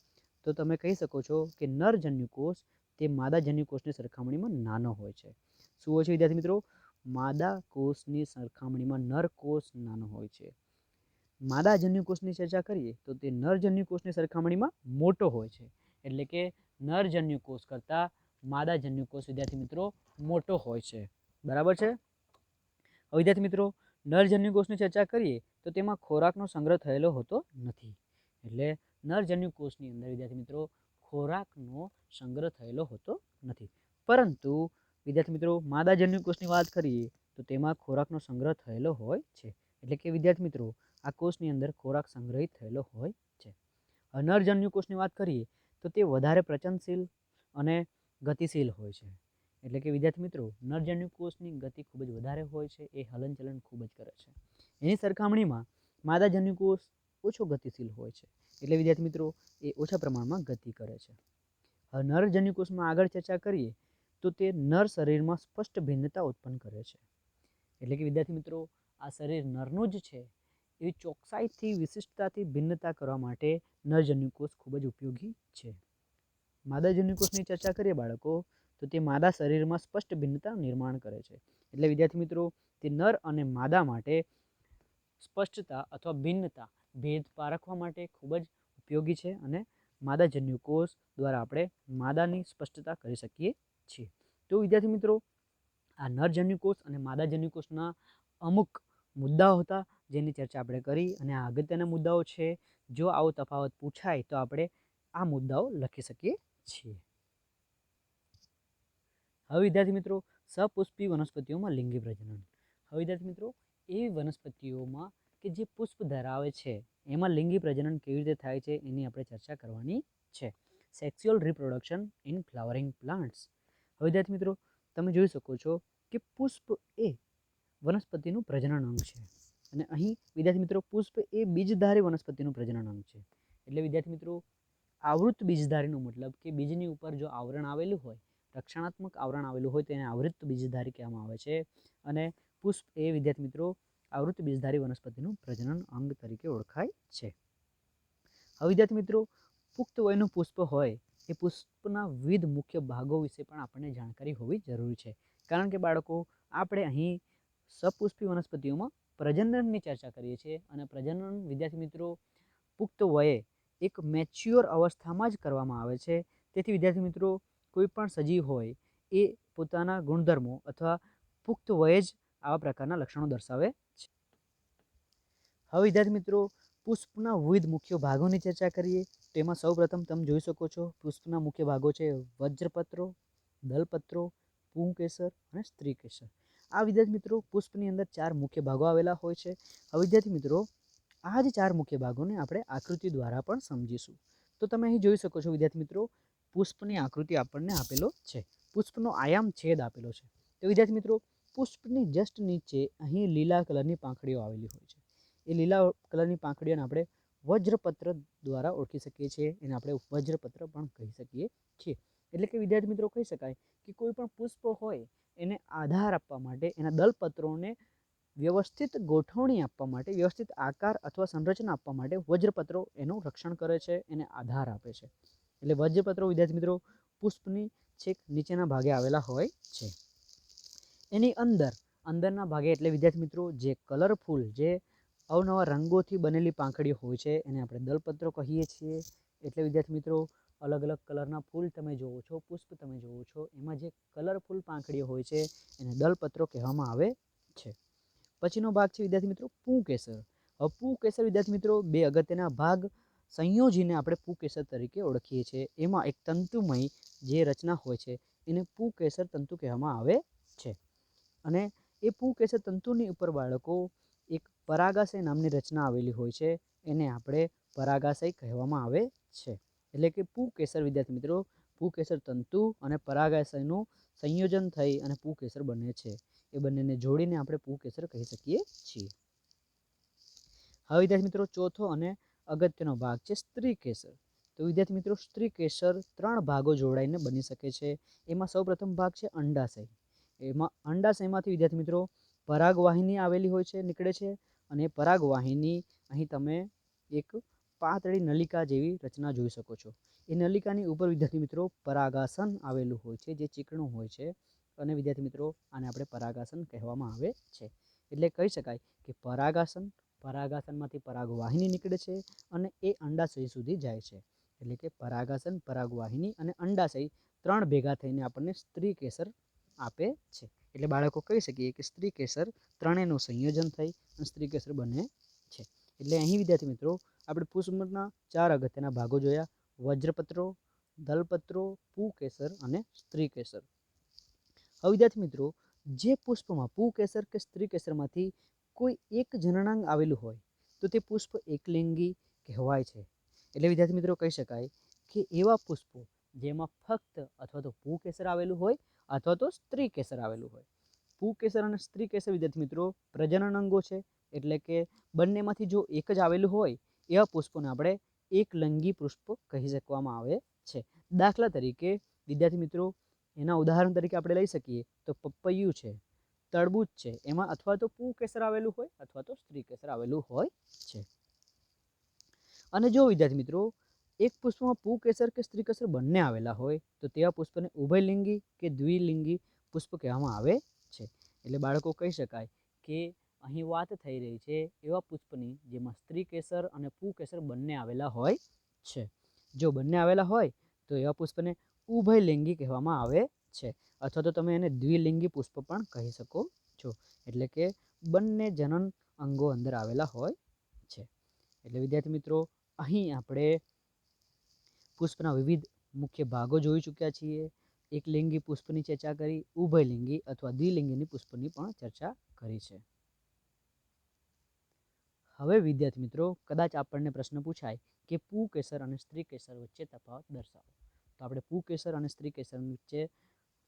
S1: તો તમે કહી શકો છો કે નરજન્યુ કોષ તે માદાજન્યુ કોષની સરખામણીમાં નાનો હોય છે. શું હોય છે વિદ્યાર્થી મિત્રો? માદા કોષની સરખામણીમાં નર કોષ નાનો હોય છે. માદાજન્યુ કોષની ચર્ચા કરીએ તો તે નરજન્યુ કોષની સરખામણીમાં મોટો હોય છે. એટલે કે નરજન્યુ કોષ કરતાં માદાજન્યુ કોષ વિદ્યાર્થી મિત્રો મોટો હોય છે. બરાબર છે? હવે વિદ્યાર્થી મિત્રો નરજન્યુ કોષની ચર્ચા કરીએ તો તેમાં ખોરાકનો સંગ્રહ થયેલો હોતો નથી. એટલે નરજન્યુ કોષની અંદર વિદ્યાર્થી મિત્રો ખોરાકનો સંગ્રહ થયેલો હોતો નથી. પરંતુ વિદ્યાર્થી મિત્રો માદાજન્યુ કોષની વાત કરીએ તો તેમાં ખોરાકનો સંગ્રહ થયેલો હોય છે. એટલે કે વિદ્યાર્થી મિત્રો આ કોષની અંદર ખોરાક સંગ્રહિત થયેલો હોય છે. નરજન્યુ કોષની વાત કરીએ તો તે વધારે પ્રચનશીલ અને ગતિશીલ હોય છે. એટલે કે વિદ્યાર્થી મિત્રો નરજન્યુ કોષની ગતિ ખૂબ જ વધારે હોય છે, એ હલનચલન ખૂબ જ કરે છે. એની સરખામણીમાં માદાજન્યુ કોષ ઓછો ગતિશીલ હોય છે, એટલે વિદ્યાર્થી મિત્રો એ ઓછા પ્રમાણમાં ગતિ કરે છે. હવે નરજન્યુ કોષમાં આગળ ચર્ચા કરીએ તો તે નર શરીરમાં સ્પષ્ટ ભિન્નતા ઉત્પન્ન કરે છે. એટલે કે વિદ્યાર્થી મિત્રો આ શરીર નરનું જ છે એવી ચોકસાઈથી વિશિષ્ટતાથી ભિન્નતા કરવા માટે નરજન્યુ કોષ ખૂબ જ ઉપયોગી છે. માદાજન્યુ કોષની ચર્ચા કરીએ બાળકો તો તે માદા શરીરમાં સ્પષ્ટ ભિન્નતા નિર્માણ કરે છે. એટલે વિદ્યાર્થી મિત્રો તે નર અને માદા માટે સ્પષ્ટતા અથવા ભિન્નતા ભેદ પારખવા માટે ખૂબ જ ઉપયોગી છે અને માદાજન્યુ કોષ દ્વારા આપણે માદાની સ્પષ્ટતા કરી શકીએ છીએ. તો વિદ્યાર્થી મિત્રો આ નરજન્યુ કોષ અને માદાજન્યુ કોષના અમુક મુદ્દાઓ હતા જેની ચર્ચા આપણે કરી અને આ અગત્યના મુદ્દાઓ છે. જો આવો તફાવત પૂછાય તો આપણે આ મુદ્દાઓ લખી શકીએ છીએ. હવે વિદ્યાર્થી મિત્રો સપુષ્પી વનસ્પતિઓમાં લિંગી પ્રજનન. હવે વિદ્યાર્થી મિત્રો એવી વનસ્પતિઓમાં કે જે પુષ્પ ધરાવે છે એમાં લિંગી પ્રજનન કેવી રીતે થાય છે એની આપણે ચર્ચા કરવાની છે. Sexual reproduction in flowering plants. હવે વિદ્યાર્થી મિત્રો તમે જોઈ શકો છો કે પુષ્પ એ વનસ્પતિનું પ્રજનન અંગ છે અને અહીં વિદ્યાર્થી મિત્રો પુષ્પ એ બીજધારી વનસ્પતિનું પ્રજનન અંગ છે. એટલે વિદ્યાર્થી મિત્રો આવૃત બીજધારીનો મતલબ કે બીજની ઉપર જો આવરણ આવેલું હોય, રક્ષણાત્મક આવરણ આવેલું હોય તેને આવૃત બીજધારી કહેવામાં આવે છે અને પુષ્પ એ વિદ્યાર્થી મિત્રો આવૃત બીજધારી વનસ્પતિનું પ્રજનન અંગ તરીકે ઓળખાય છે. હવે વિદ્યાર્થી મિત્રો પુખ્ત વયનું પુષ્પ હોય એ પુષ્પના વિવિધ મુખ્ય ભાગો વિશે પણ આપણને જાણકારી હોવી જરૂરી છે. કારણ કે બાળકો આપણે અહીં સપુષ્પી વનસ્પતિઓમાં પ્રજનનની ચર્ચા કરીએ છીએ અને પ્રજનન વિદ્યાર્થી મિત્રો પુખ્ત વયે એક મેચ્યોર અવસ્થામાં જ કરવામાં આવે છે. તેથી વિદ્યાર્થી મિત્રો કોઈ પણ સજીવ હોય એ પોતાના ગુણધર્મો અથવા પુખ્ત વયે જ આવા પ્રકારના લક્ષણો દર્શાવે છે. હવે વિદ્યાર્થી મિત્રો પુષ્પના વિવિધ મુખ્ય ભાગોની ચર્ચા કરીએ તો એમાં સૌપ્રથમ તમે જોઈ શકો છો પુષ્પના મુખ્ય ભાગો છે વજ્રપત્રો, દલપત્રો, પુંકેસર અને સ્ત્રીકેસર. આ વિદ્યાર્થી મિત્રો પુષ્પની અંદર 4 મુખ્ય ભાગો આવેલા હોય છે. હવે વિદ્યાર્થી મિત્રો આ જ 4 મુખ્ય ભાગોને આપણે આકૃતિ દ્વારા પણ સમજીશું. તો તમે અહીં જોઈ શકો છો વિદ્યાર્થી મિત્રો પુષ્પની આકૃતિ આપણને આપેલો છે. પુષ્પનો આયામ છેદ આપેલો છે. તો વિદ્યાર્થી મિત્રો પુષ્પની જસ્ટ નીચે અહીં લીલા કલરની પાંખડીઓ આવેલી હોય છે. એ લીલા કલરની પાંખડીઓને આપણે વજ્રપત્ર દ્વારા ઓળખી શકીએ છીએ. એને આપણે વજ્રપત્ર પણ કહી શકીએ છીએ. એટલે કે વિદ્યાર્થી મિત્રો કહી શકાય કે કોઈ પણ પુષ્પ હોય એને આધાર આપવા માટે એના દલપત્રોને વ્યવસ્થિત ગોઠવણી આપવા માટે, વ્યવસ્થિત આકાર અથવા સંરચના આપવા માટે વજ્રપત્રો એનું રક્ષણ કરે છે, એને આધાર આપે છે. એટલે વજ્રપત્રો વિદ્યાર્થી મિત્રો પુષ્પની છેક નીચેના ભાગે આવેલા હોય છે. એની અંદરના ભાગે એટલે વિદ્યાર્થી મિત્રો જે કલરફુલ, જે અવનવા રંગોથી બનેલી પાંખડીઓ હોય છે એને આપણે દલપત્રો કહીએ છીએ. એટલે વિદ્યાર્થી મિત્રો અલગ અલગ કલરના ફૂલ તમે જોવો છો, પુષ્પ તમે જોવો છો, એમાં જે કલરફુલ પાંખડીઓ હોય છે એને દલપત્રો કહેવામાં આવે છે. પછીનો ભાગ છે વિદ્યાર્થી મિત્રો પુંકેસર. હવે પુંકેસર વિદ્યાર્થી મિત્રો 2 અગત્યના ભાગ સંયોજીને આપણે પુંકેસર તરીકે ઓળખીએ છીએ. એમાં એક તંતુમય જે રચના હોય છે એને પુંકેસર તંતુ કહેવામાં આવે છે અને એ પુંકેસર તંતુની ઉપર બાળકો એક પરાગાશય નામની રચના આવેલી હોય છે, એને આપણે પરાગાશય કહેવામાં આવે છે. એટલે કે પુંકેસર વિદ્યાર્થી મિત્રો પુંકેસર તંતુ અને પરાગાશયનું સંયોજન થઈ અને પુંકેસર બને છે. એ બંનેને જોડીને આપણે પુંકેસર કહી શકીએ છીએ. હવે વિદ્યાર્થી મિત્રો ચોથો અને અગત્યનો ભાગ છે સ્ત્રીકેસર. તો વિદ્યાર્થી મિત્રો સ્ત્રીકેસર 3 ભાગો જોડાઈને બની શકે છે. એમાં સૌપ્રથમ ભાગ છે અંડાશય. એમાં અંડાશયમાંથી વિદ્યાર્થી મિત્રો પરાગવાહિની આવેલી હોય છે, નીકળે છે અને પરાગવાહિની અહીં તમે એક પાતળી નલિકા જેવી રચના જોઈ શકો છો. એ નલિકાની ઉપર વિદ્યાર્થી મિત્રો પરાગાસન આવેલું હોય છે જે ચીકણું હોય છે અને વિદ્યાર્થી મિત્રો આને આપણે પરાગાસન કહેવામાં આવે છે. એટલે કહી શકાય કે પરાગાસનમાંથી પરાગવાહિની નીકળે છે અને એ અંડાશય સુધી જાય છે. એટલે કે પરાગાસન, પરાગવાહિની અને અંડાશય 3 ભેગા થઈને આપણને સ્ત્રીકેસર આપે છે. એટલે બાળકો કહી શકીએ કે સ્ત્રીકેસર ત્રણેયનું સંયોજન થઈ અને સ્ત્રીકેસર બને છે. એટલે અહીં વિદ્યાર્થી મિત્રો આપણે પુષ્પના 4 અગત્યના ભાગો જોયા: વજ્રપત્રો, દલપત્રો, પુંકેસર અને સ્ત્રીકેસર. હવે વિદ્યાર્થી મિત્રો જે પુષ્પમાં પુંકેસર કે સ્ત્રીકેસરમાંથી કોઈ એક જનનાંગ આવેલું હોય તો તે પુષ્પ એકલિંગી કહેવાય છે. એટલે વિદ્યાર્થી મિત્રો કહી શકાય કે એવા પુષ્પો જેમાં ફક્ત અથવા તો પુંકેસર આવેલું હોય અથવા તો સ્ત્રી કેસર આવેલું હોય. પુંકેસર અને સ્ત્રી કેસર વિદ્યાર્થી મિત્રો પ્રજનન અંગો છે, એટલે કે બંનેમાંથી જો એક જ આવેલું હોય એવા પુષ્પોને આપણે એકલિંગી પુષ્પ કહી શકવામાં આવે છે. દાખલા તરીકે વિદ્યાર્થી મિત્રો એના ઉદાહરણ તરીકે આપણે લઈ શકીએ તો પપૈયું છે, તરબૂચ છે, એમાં અથવા તો પુંકેસર આવેલું હોય અથવા તો સ્ત્રી કેસર આવેલું હોય છે. અને જો વિદ્યાર્થી મિત્રો એક પુષ્પમાં પુંકેસર કે સ્ત્રી કેસર બંને આવેલા હોય તો તેવા પુષ્પને ઉભયલિંગી કે દ્વિલિંગી પુષ્પ કહેવામાં આવે છે. એટલે બાળકો કહી શકાય કે અહીં વાત થઈ રહી છે એવા પુષ્પની જેમાં સ્ત્રી કેસર અને પુંકેસર બંને આવેલા હોય છે. જો બંને આવેલા હોય તો એવા પુષ્પને ઉભયલિંગી કહેવામાં આવે છે, અથવા તો તમે એને દ્વિલિંગી પુષ્પ પણ કહી શકો છો. એટલે કે બંને જનન અંગો અંદર આવેલા હોય છે. એટલે વિદ્યાર્થી મિત્રો અહીં આપણે પુષ્પના વિવિધ મુખ્ય ભાગો જોઈ ચૂક્યા છીએ. એકલિંગી પુષ્પની ચર્ચા કરી, ઉભયલિંગી અથવા દ્વિલિંગીની પુષ્પની પણ ચર્ચા કરી છે. હવે વિદ્યાર્થી મિત્રો કદાચ આપણને પ્રશ્ન પૂછાય કે પુંકેસર અને સ્ત્રી કેસર વચ્ચે તફાવત દર્શાવો, તો આપણે પુંકેસર અને સ્ત્રી કેસર વચ્ચે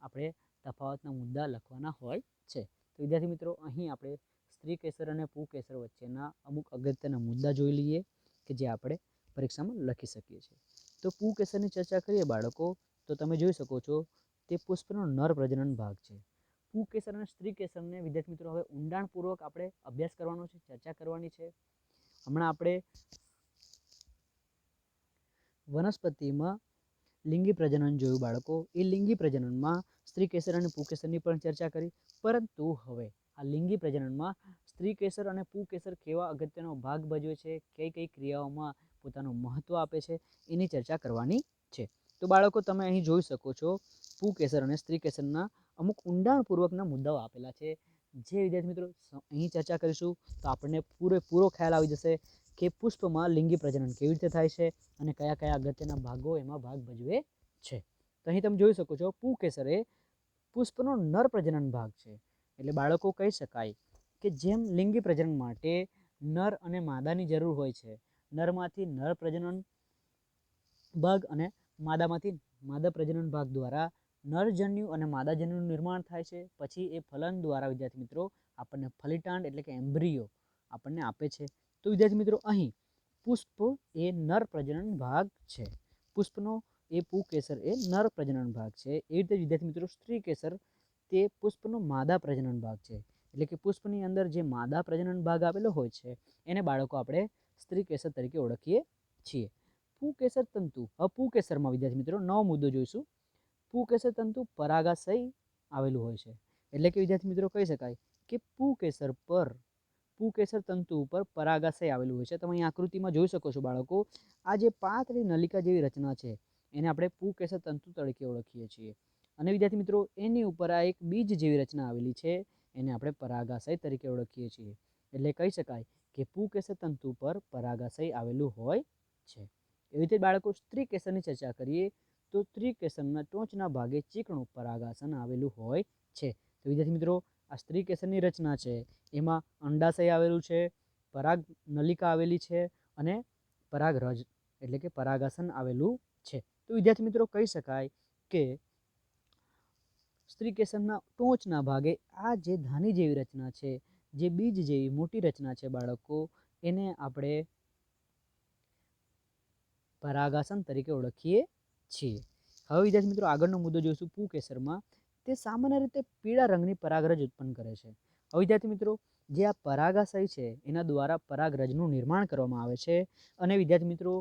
S1: આપણે તફાવતના મુદ્દા લખવાના હોય છે. તો વિદ્યાર્થી મિત્રો અહીં આપણે સ્ત્રી કેસર અને પુંકેસર વચ્ચેના અમુક અગત્યના મુદ્દા જોઈ લઈએ કે જે આપણે પરીક્ષામાં લખી શકીએ છીએ. તો પુંકેસરની ચર્ચા કરીએ બાળકો, તો તમે જોઈ શકો છો તે પુષ્પનો નર પ્રજનન ભાગ છે. પુંકેસર અને સ્ત્રી કેસરને વિદ્યાર્થી મિત્રો હવે ઊંડાણપૂર્વક આપણે અભ્યાસ કરવાનો છે, ચર્ચા કરવાની છે. હમણાં આપણે વનસ્પતિમાં લિંગી પ્રજનન જોયું બાળકો. એ લિંગી પ્રજનનમાં સ્ત્રી કેસર અને પુંકેસરની પણ ચર્ચા કરી, પરંતુ હવે આ લિંગી પ્રજનનમાં સ્ત્રી કેસર અને પુંકેસર કેવા અગત્યનો ભાગ ભજવે છે, કઈ કઈ ક્રિયાઓમાં પોતાનું મહત્વ આપે છે, એની ચર્ચા કરવાની છે. તો બાળકો તમે અહીં જોઈ શકો છો પુંકેસર અને સ્ત્રી કેસરના અમુક ઊંડાણપૂર્વકના મુદ્દાઓ આપેલા છે, જે વિદ્યાર્થી મિત્રો અહીં ચર્ચા કરીશું તો આપણને પૂરેપૂરો ખ્યાલ આવી જશે કે પુષ્પમાં લિંગી પ્રજનન કેવી રીતે થાય છે અને કયા કયા અગત્યના ભાગો એમાં ભાગ ભજવે છે. તો અહીં તમે જોઈ શકો છો પુંકેસર એ પુષ્પનો નર પ્રજનન ભાગ છે. એટલે બાળકો કહી શકાય કે જેમ લિંગી પ્રજનન માટે નર અને માદાની જરૂર હોય છે, નરમાંથી નર પ્રજનન ભાગ અને માદામાંથી માદા પ્રજનન ભાગ દ્વારા નરજન્યુ અને માદાજન્યુનું નિર્માણ થાય છે. પછી એ ફલન દ્વારા વિદ્યાર્થી મિત્રો આપણને ફલિતાંડ એટલે કે એમ્બ્રિયો આપણને આપે છે. તો વિદ્યાર્થી મિત્રો અહીં પુષ્પ એ નર પ્રજનન ભાગ છે. પુષ્પનો એ પુંકેસર એ નર પ્રજનન ભાગ છે. એ રીતે વિદ્યાર્થી મિત્રો સ્ત્રી કેસર તે પુષ્પનો માદા પ્રજનન ભાગ છે. એટલે કે પુષ્પની અંદર જે માદા પ્રજનન ભાગ આવેલો હોય છે એને બાળકો આપણે સ્ત્રી કેસર તરીકે ઓળખીએ છીએ. પુંકેસર તંતુ, હવે પુંકેસરમાં વિદ્યાર્થી મિત્રો નવો મુદ્દો જોઈશું. પુંકેસર તંતુ પરાગાશય આવેલું હોય છે. એટલે કે વિદ્યાર્થી મિત્રો કહી શકાય કે પુંકેસર તંતુ ઉપર પરાગાશય આવેલું હોય છે. તમે અહીં આકૃતિમાં જોઈ શકો છો બાળકો, આ જે પાતળી નલિકા જેવી રચના છે એને આપણે પુંકેસર તંતુ તરીકે ઓળખીએ છીએ. અને વિદ્યાર્થી મિત્રો એની ઉપર આ એક બીજ જેવી રચના આવેલી છે, એને આપણે પરાગાશય તરીકે ઓળખીએ છીએ. એટલે કહી શકાય કે પુંકેસર તંતુ પર પરાગાશય આવેલું હોય છે. એવી રીતે બાળકો સ્ત્રી કેસરની ચર્ચા કરીએ તો સ્ત્રી કેસરના ટોચના ભાગે ચીકણું પરાગાસન આવેલું હોય છે. તો વિદ્યાર્થી મિત્રો આ સ્ત્રી કેસરની રચના છે એમાં અંડાશય આવેલું છે, પરાગ નલિકા આવેલી છે અને પરાગરજ એટલે કે પરાગાસન આવેલું છે. તો વિદ્યાર્થી મિત્રો કહી શકાય કે સ્ત્રી કેસરના ટોચના ભાગે આ જે ધાની જેવી રચના છે, જે બીજ જેવી મોટી રચના છે બાળકો, એને આપણે પરાગાસન તરીકે ઓળખીએ છીએ. હવે વિદ્યાર્થી મિત્રો આગળનો મુદ્દો જોઈશું પુંકેસરમાં. તે સામાન્ય રીતે પીળા રંગની પરાગરજ ઉત્પન્ન કરે છે. હવે વિદ્યાર્થી મિત્રો જે આ પરાગાશય છે એના દ્વારા પરાગરજનું નિર્માણ કરવામાં આવે છે. અને વિદ્યાર્થી મિત્રો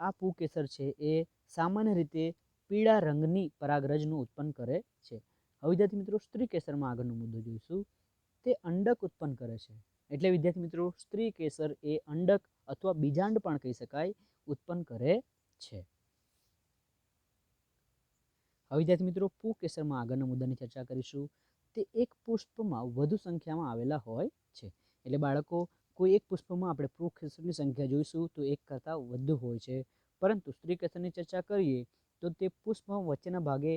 S1: આ પુંકેસર છે એ સામાન્ય રીતે પીળા રંગની પરાગરજનું ઉત્પન્ન કરે છે. હવે વિદ્યાર્થી મિત્રો સ્ત્રી કેસરમાં આગળનો મુદ્દો જોઈશું. તે અંડક ઉત્પન્ન કરે છે. એટલે વિદ્યાર્થી મિત્રો સ્ત્રી કેસર એ અંડક અથવા બીજાંડ પણ કહી શકાય ઉત્પન્ન કરે છે. હવે વિદ્યાર્થી મિત્રો પુંકેસરમાં આગળના મુદ્દાની ચર્ચા કરીશું. તે એક પુષ્પમાં વધુ સંખ્યામાં આવેલા હોય છે. એટલે બાળકો કોઈ એક પુષ્પમાં આપણે પુંકેસરની સંખ્યા જોઈશું તો એક કરતાં વધુ હોય છે, પરંતુ સ્ત્રી કેસરની ચર્ચા કરીએ તો તે પુષ્પ વચ્ચેના ભાગે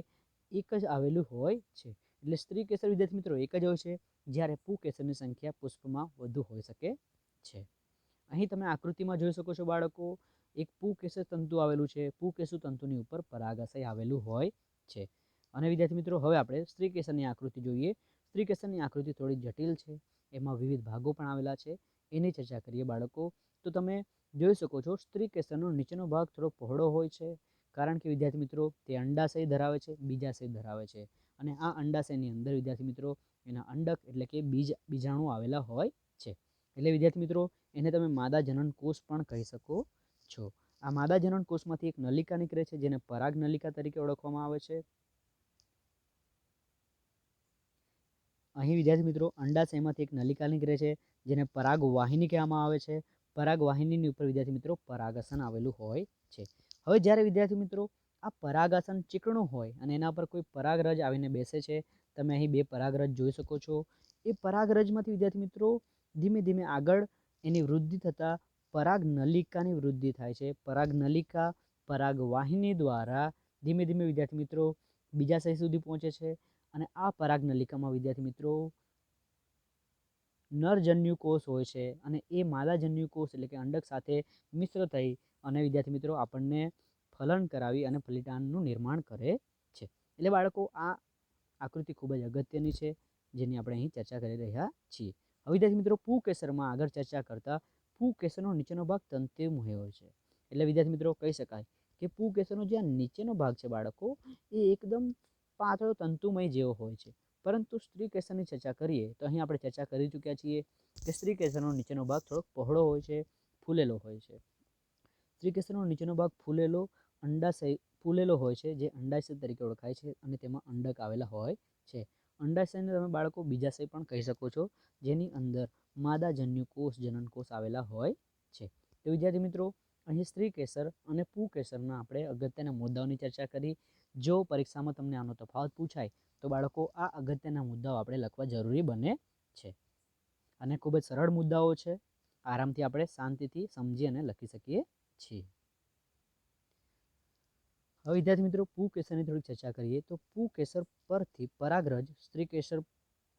S1: એક જ આવેલું હોય છે. એટલે સ્ત્રી કેસર વિદ્યાર્થી મિત્રો એક જ હોય છે, જ્યારે પુંકેસરની સંખ્યા પુષ્પમાં વધુ હોઈ શકે છે. અહીં તમે આકૃતિમાં જોઈ શકો છો બાળકો, એક પુકેસર તંતુ આવેલું છે. પુકેસર તંતુની ઉપર પરાગાશય આવેલું હોય છે. અને વિદ્યાર્થી મિત્રો હવે આપણે સ્ત્રીકેસરની આકૃતિ જોઈએ. સ્ત્રીકેસરની આકૃતિ થોડી જટિલ છે, એમાં વિવિધ ભાગો પણ આવેલા છે. એની ચર્ચા કરીએ બાળકો. તો તમે જોઈ શકો છો સ્ત્રીકેસરનો નીચેનો ભાગ થોડો પહોળો હોય છે, કારણ કે વિદ્યાર્થી મિત્રો તે અંડાશય ધરાવે છે, બીજાશય ધરાવે છે. અને આ અંડાશયની અંદર વિદ્યાર્થી મિત્રો એના અંડક એટલે કે બીજાણુ આવેલા હોય છે. એટલે વિદ્યાર્થી મિત્રો એને તમે માદા જનન કોષ પણ કહી શકો છો. આ માદા જનન કોષમાંથી એક નલિકા નીકળે છે, જેને પરાગ નલિકા તરીકે ઓળખવામાં આવે છે. અહીં વિદ્યાર્થી મિત્રો અંડાશયમાંથી એક નલિકા નીકળે છે, જેને પરાગ વાહિની કહેવામાં આવે છે. પરાગ વાહિનીની ઉપર વિદ્યાર્થી મિત્રો પરાગાસન આવેલું હોય છે. હવે જ્યારે વિદ્યાર્થી મિત્રો આ પરાગાસન ચીકણું હોય અને એના પર કોઈ પરાગરજ આવીને બેસે છે. તમે અહીં બે પરાગરજ જોઈ શકો છો. એ પરાગરજમાંથી વિદ્યાર્થી મિત્રો ધીમે ધીમે આગળ એની વૃદ્ધિ થતાં પરાગ નલિકાની વૃદ્ધિ થાય છે. પરાગ નલિકા પરાગ વાહિની દ્વારા ધીમે ધીમે વિદ્યાર્થી મિત્રો બીજાશય સુધી પહોંચે છે. અને આ પરાગ નલિકામાં વિદ્યાર્થી મિત્રો નરજન્યુ કોષ હોય છે, અને એ માદાજન્યુ કોષ એટલે કે અંડક સાથે મિશ્ર થઈ અને વિદ્યાર્થી મિત્રો આપણને ફલન કરાવી અને ફલિતાંડનું નિર્માણ કરે છે. એટલે બાળકો આ આકૃતિ ખૂબ જ અગત્યની છે, જેની આપણે અહીં ચર્ચા કરી રહ્યા છીએ. હવે વિદ્યાર્થી મિત્રો પુકેસરમાં આગળ ચર્ચા કરતા પુકેસરનો નીચેનો ભાગ તંતુમય હોય છે. એટલે વિદ્યાર્થી મિત્રો કહી શકાય કે પુકેસરનો જે નીચેનો ભાગ છે બાળકો એ એકદમ પાતળો તંતુમય જેવો હોય છે. પરંતુ સ્ત્રીકેસરની ચર્ચા કરીએ તો અહીં આપણે ચર્ચા કરી ચૂક્યા છીએ કે સ્ત્રીકેસરનો નીચેનો ભાગ થોડોક પહોળો હોય છે, ફૂલેલો હોય છે. સ્ત્રીકેસરનો નીચેનો ભાગ ફૂલેલો હોય છે, જે અંડાશય તરીકે ઓળખાય છે, અને તેમાં અંડક આવેલા હોય છે. અંડાશયને તમે બાળકો બીજાશય પણ કહી શકો છો, જેની અંદર માદાજન્યુ કોષ જનન કોષ આવેલા હોય છે. તો વિદ્યાર્થી મિત્રો અહીં સ્ત્રીકેસર અને પુકેસરના આપણે અગત્યના મુદ્દાઓની ચર્ચા કરી. જો પરીક્ષામાં તમને આનો તફાવત પૂછાય તો બાળકો આ અગત્યના મુદ્દાઓ આપણે લખવા જરૂરી બને છે. અને ખૂબ જ સરળ મુદ્દાઓ છે, આરામથી આપણે શાંતિથી સમજી અને લખી શકીએ છીએ. હવે વિદ્યાર્થી મિત્રો પુકેસરની થોડી ચર્ચા કરીએ તો પુકેસર પરથી પરાગરજ સ્ત્રીકેસર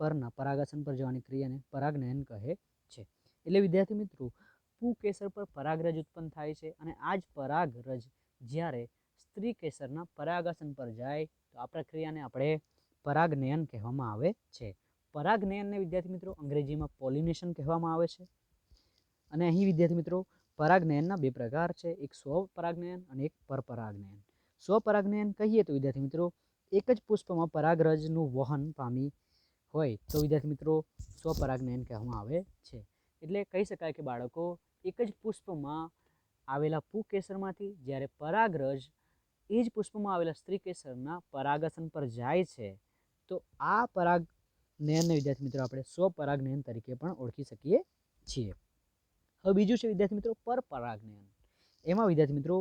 S1: પરના પરાગાસન પર જવાની ક્રિયાને પરાગનયન કહે છે. એટલે વિદ્યાર્થી મિત્રો પુકેસર પર પરાગરજ ઉત્પન્ન થાય છે, અને આ જ પરાગરજ જ્યારે સ્ત્રીકેસરના પરાગાસન પર જાય તો આ પ્રક્રિયાને આપણે પરાગનયન કહેવામાં આવે છે. પરાગનયનને વિદ્યાર્થી મિત્રો અંગ્રેજીમાં પોલિનેશન કહેવામાં આવે છે. અને અહીં વિદ્યાર્થી મિત્રો પરાગનયનના બે પ્રકાર છે, એક સ્વપરાગનયન અને એક પરપરાગનયન. સ્વપરાગનયન કહીએ તો વિદ્યાર્થી મિત્રો એક જ પુષ્પમાં પરાગરજનું વહન પામી હોય તો વિદ્યાર્થી મિત્રો સ્વપરાગનયન કહેવામાં આવે છે. એટલે કહી શકાય કે બાળકો એક જ પુષ્પમાં આવેલા પુકેસરમાંથી જ્યારે પરાગરજ એ જ પુષ્પમાં આવેલા સ્ત્રીકેસરના પરાગાસન પર જાય છે તો આ પરાગનયનને વિદ્યાર્થી મિત્રો આપણે સ્વપરાગનયન તરીકે પણ ઓળખી શકીએ છીએ. હવે બીજું છે વિદ્યાર્થી મિત્રો પરપરાગનયન. એમાં વિદ્યાર્થી મિત્રો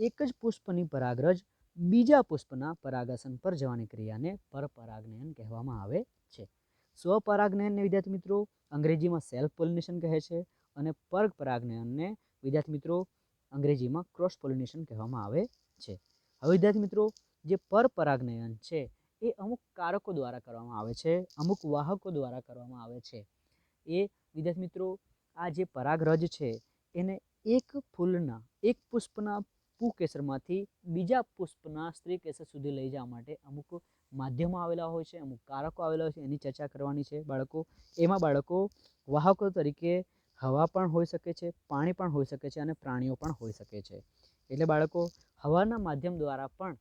S1: એક જ પુષ્પની પરાગરજ બીજા પુષ્પના પરાગાસન પર જવાની ક્રિયાને પરપરાગનયન કહેવામાં આવે છે. સ્વપરાગનયનને વિદ્યાર્થી મિત્રો અંગ્રેજીમાં સેલ્ફ પોલિનેશન કહે છે, અને પરપરાગનયનને વિદ્યાર્થી મિત્રો અંગ્રેજીમાં ક્રોસ પોલિનેશન કહેવામાં આવે છે. હવે વિદ્યાર્થી મિત્રો જે પરપરાગનયન છે એ અમુક કારકો દ્વારા કરવામાં આવે છે, અમુક વાહકો દ્વારા કરવામાં આવે છે. એ વિદ્યાર્થી મિત્રો આ જે પરાગરજ છે એને એક ફૂલના એક પુષ્પના પુકેસરમાંથી બીજા પુષ્પના સ્ત્રીકેસર સુધી લઈ જવા માટે અમુક માધ્યમો આવેલા હોય છે, અમુક કારકો આવેલા હોય છે, એની ચર્ચા કરવાની છે બાળકો. એમાં બાળકો વાહકો તરીકે હવા પણ હોઈ શકે છે, પાણી પણ હોઈ શકે છે, અને પ્રાણીઓ પણ હોઈ શકે છે. એટલે બાળકો હવાના માધ્યમ દ્વારા પણ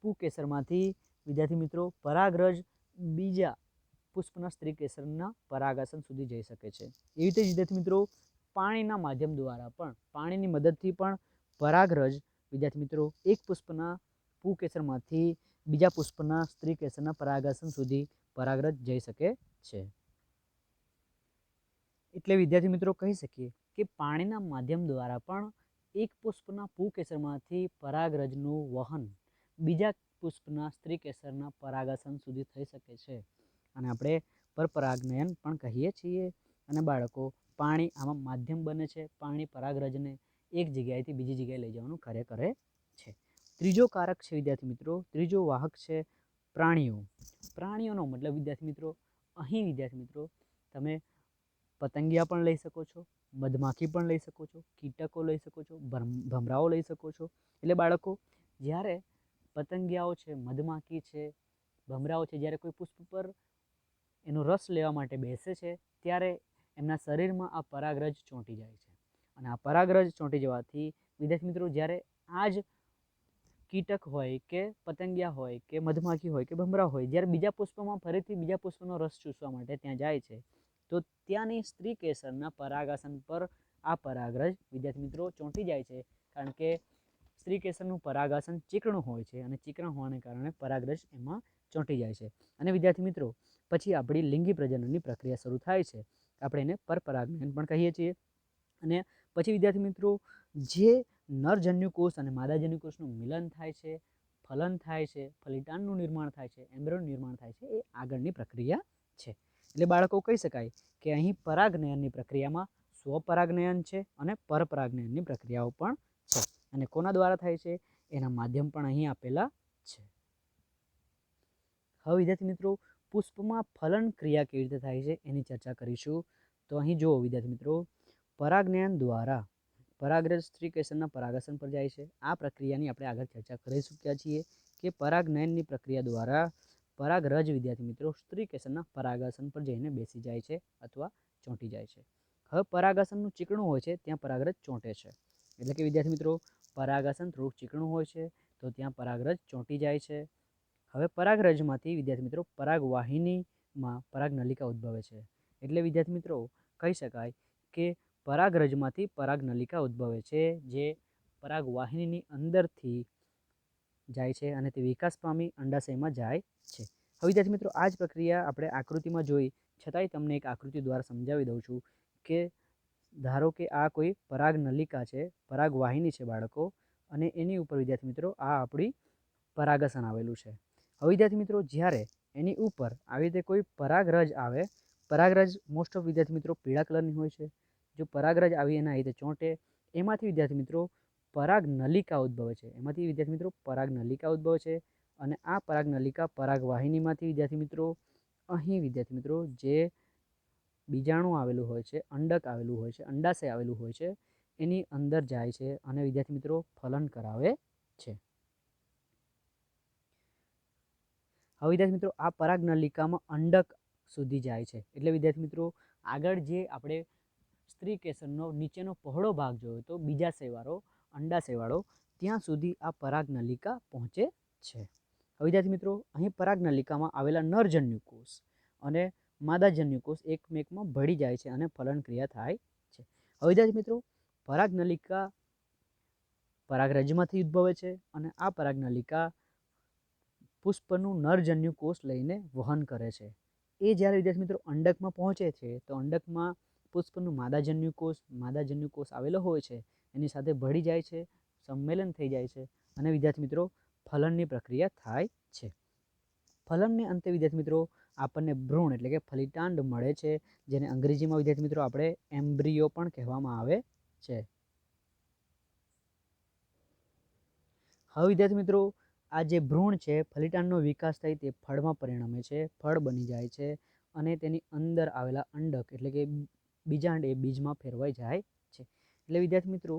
S1: પુકેસરમાંથી વિદ્યાર્થી મિત્રો પરાગરજ બીજા પુષ્પના સ્ત્રીકેસરના પરાગાસન સુધી જઈ શકે છે. એવી રીતે વિદ્યાર્થી મિત્રો પાણીના માધ્યમ દ્વારા પણ પાણીની મદદથી પણ પરાગરજ વિદ્યાર્થી મિત્રો એક પુષ્પના પુકેસરમાંથી બીજા પુષ્પના સ્ત્રીકેસરના પરાગાસન સુધી પરાગરજ જઈ શકે છે. એટલે વિદ્યાર્થી મિત્રો કહી શકીએ કે પાણીના માધ્યમ દ્વારા પણ એક પુષ્પના પુકેસરમાંથી પરાગરજનું વહન બીજા પુષ્પના સ્ત્રીકેસરના પરાગાસન સુધી થઈ શકે છે, અને આપણે પરપરાગનયન પણ કહીએ છીએ. અને બાળકો પાણી આમાં માધ્યમ બને છે, પાણી પરાગરજને એક જગ્યાએથી બીજી જગ્યાએ લઈ જવાનું કાર્ય કરે છે. ત્રીજો કારક છે વિદ્યાર્થી મિત્રો, ત્રીજો વાહક છે પ્રાણીઓ. પ્રાણીઓનો મતલબ વિદ્યાર્થી મિત્રો અહીં વિદ્યાર્થી મિત્રો તમે પતંગિયા પણ લઈ શકો છો, મધમાખી પણ લઈ શકો છો, કીટકો લઈ શકો છો, ભમરાઓ લઈ શકો છો. એટલે બાળકો, જ્યારે પતંગિયાઓ છે, મધમાખી છે, ભમરાઓ છે, જ્યારે કોઈ પુષ્પ પર એનો રસ લેવા માટે બેસે છે, ત્યારે એમના શરીરમાં આ પરાગરજ ચોંટી જાય છે. અને આ પરાગરજ ચોંટી જવાથી વિદ્યાર્થી મિત્રો, જ્યારે આ જ કીટક હોય કે પતંગિયા હોય કે મધમાખી હોય કે ભમરા હોય, જ્યારે બીજા પુષ્પમાં ફરીથી બીજા પુષ્પનો રસ ચૂસવા માટે ત્યાં જાય છે, તો ત્યાંની સ્ત્રી કેસરના પરાગાસન પર આ પરાગરજ વિદ્યાર્થી મિત્રો ચોંટી જાય છે. કારણ કે સ્ત્રી કેસરનું પરાગાસન ચીકણું હોય છે અને ચીકણા હોવાને કારણે પરાગરજ એમાં ચોંટી જાય છે. અને વિદ્યાર્થી મિત્રો, પછી આપણી લિંગી પ્રજનનની પ્રક્રિયા શરૂ થાય છે. આપણે એને પરપરાગનયન પણ કહીએ છીએ. અને પછી વિદ્યાર્થી મિત્રો, જે નરજન્યુ કોષ અને માદાજન્યુ કોષનું મિલન થાય છે, ફલન થાય છે, ફલિતાંડનું નિર્માણ થાય છે, એમ્બ્રિયોનું નિર્માણ થાય છે, એ આગળની પ્રક્રિયા છે. એટલે બાળકો કહી શકાય કે અહીં પરાગનયનની પ્રક્રિયામાં સ્વપરાગનયન છે અને પરપરાગનયનની પ્રક્રિયાઓ પણ છે. અને કોના દ્વારા થાય છે એના માધ્યમ પણ અહીં આપેલા છે. હવે વિદ્યાર્થી મિત્રો, પુષ્પમાં ફલન ક્રિયા કેવી રીતે થાય છે એની ચર્ચા કરીશું. તો અહીં જુઓ વિદ્યાર્થી મિત્રો, પરાગનયન દ્વારા પરાગરજ સ્ત્રી કેસરના પરાગાસન પર જાય છે. આ પ્રક્રિયાની આપણે આગળ ચર્ચા કરી ચૂક્યા છીએ કે પરાગનયનની પ્રક્રિયા દ્વારા પરાગરજ વિદ્યાર્થી મિત્રો સ્ત્રી કેસરના પરાગાસન પર જઈને બેસી જાય છે અથવા ચોંટી જાય છે. હવે પરાગાસનનું ચીકણું હોય છે ત્યાં પરાગરજ ચોંટે છે. એટલે કે વિદ્યાર્થી મિત્રો, પરાગાસન થોડુંક ચીકણું હોય છે તો ત્યાં પરાગરજ ચોંટી જાય છે. હવે પરાગરજમાંથી વિદ્યાર્થી મિત્રો પરાગવાહિનીમાં પરાગનલિકા ઉદ્ભવે છે. એટલે વિદ્યાર્થી મિત્રો કહી શકાય કે પરાગરજમાંથી પરાગનલિકા ઉદ્ભવે છે, જે પરાગવાહિનીની અંદરથી જાય છે અને તે વિકાસ પામી અંડાશયમાં જાય છે. હવે વિદ્યાર્થી મિત્રો, આ જ પ્રક્રિયા આપણે આકૃતિમાં જોઈ છતાંય તમને એક આકૃતિ દ્વારા સમજાવી દઉં છું કે ધારો કે આ કોઈ પરાગનલિકા છે, પરાગવાહિની છે બાળકો, અને એની ઉપર વિદ્યાર્થી મિત્રો આ આપણી પરાગાસન આવેલું છે. હવે વિદ્યાર્થી મિત્રો, જ્યારે એની ઉપર આવી રીતે કોઈ પરાગરજ આવે, પરાગરજ મોસ્ટ ઓફ વિદ્યાર્થી મિત્રો પીળા કલરની હોય છે. જો પરાગરજ આવી એના રીતે ચોંટે, એમાંથી વિદ્યાર્થી મિત્રો પરાગનલિકા ઉદ્ભવે છે. એમાંથી વિદ્યાર્થી મિત્રો પરાગનલિકા ઉદ્ભવે છે. અને આ પરાગનલિકા પરાગવાહિનીમાંથી વિદ્યાર્થી મિત્રો અહીં વિદ્યાર્થી મિત્રો જે બીજાણુ આવેલું હોય છે, અંડક આવેલું હોય છે, અંડાશય આવેલું હોય છે, એની અંદર જાય છે અને વિદ્યાર્થી મિત્રો ફલન કરાવે છે. હવે વિદ્યાર્થી મિત્રો, આ પરાગનલિકામાં અંડક સુધી જાય છે. એટલે વિદ્યાર્થી મિત્રો, આગળ જે આપણે સ્ત્રી કેસરનો નીચેનો પહોળો ભાગ જોયો તો બીજાશયવાળો, અંડાશયવાળો, ત્યાં સુધી આ પરાગનલિકા પહોંચે છે. હવે વિદ્યાર્થી મિત્રો, અહીં પરાગનલિકામાં આવેલા નરજન્યુ કોષ અને માદાજન્યુ કોષ એકમેકમાં ભળી જાય છે અને ફલન ક્રિયા થાય છે. હવે વિદ્યાર્થી મિત્રો, પરાગનલિકા પરાગરજમાંથી ઉદ્ભવે છે અને આ પરાગનલિકા પુષ્પનું નરજન્યુ કોષ લઈને વહન કરે છે. એ જ્યારે વિદ્યાર્થી મિત્રો અંડકમાં પહોંચે છે તો અંડકમાં પુષ્પનું માદાજન્યુ કોષ આવેલો હોય છે, એની સાથે ભળી જાય છે, સંમેલન થઈ જાય છે અને વિદ્યાર્થી મિત્રો ફલનની પ્રક્રિયા થાય છે. ફલનને અંતે વિદ્યાર્થી મિત્રો આપણને ભ્રૂણ એટલે કે ફલિતાંડ મળે છે, જેને અંગ્રેજીમાં વિદ્યાર્થી મિત્રો આપણે એમ્બ્રિયો પણ કહેવામાં આવે છે. હવે વિદ્યાર્થી મિત્રો, આ જે ભ્રૂણ છે, ફલિતાંડનો વિકાસ થઈ તે ફળમાં પરિણમે છે, ફળ બની જાય છે અને તેની અંદર આવેલા અંડક એટલે કે બીજાંડ એ બીજમાં ફેરવાઈ જાય છે. એટલે વિદ્યાર્થી મિત્રો,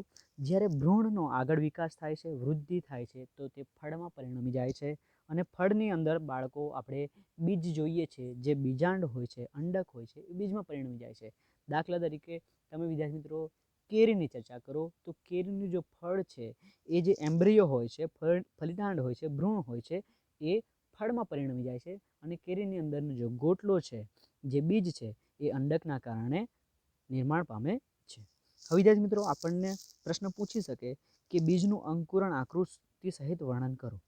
S1: જ્યારે ભ્રૂણનો આગળ વિકાસ થાય છે, વૃદ્ધિ થાય છે, તો તે ફળમાં પરિણમી જાય છે અને ફળની અંદર બાળકો આપણે બીજ જોઈએ છે, જે બીજાંડ હોય છે, અંડક હોય છે, એ બીજમાં પરિણમી જાય છે. દાખલા તરીકે તમે વિદ્યાર્થી મિત્રો કેરીની ચર્ચા કરો તો કેરીનું જો ફળ છે, એ જે એમ્બ્રિયો હોય છે, ફલિતાંડ હોય છે, ભ્રૂણ હોય છે, એ ફળમાં પરિણમી જાય છે અને કેરીની અંદરનો જો ગોટલો છે, જે બીજ છે, એ અંડકના કારણે નિર્માણ પામે છે. હવે વિદ્યાર્થી મિત્રો આપણને પ્રશ્ન પૂછી શકે કે બીજનું અંકુરણ આકૃતિ સહિત વર્ણન કરો.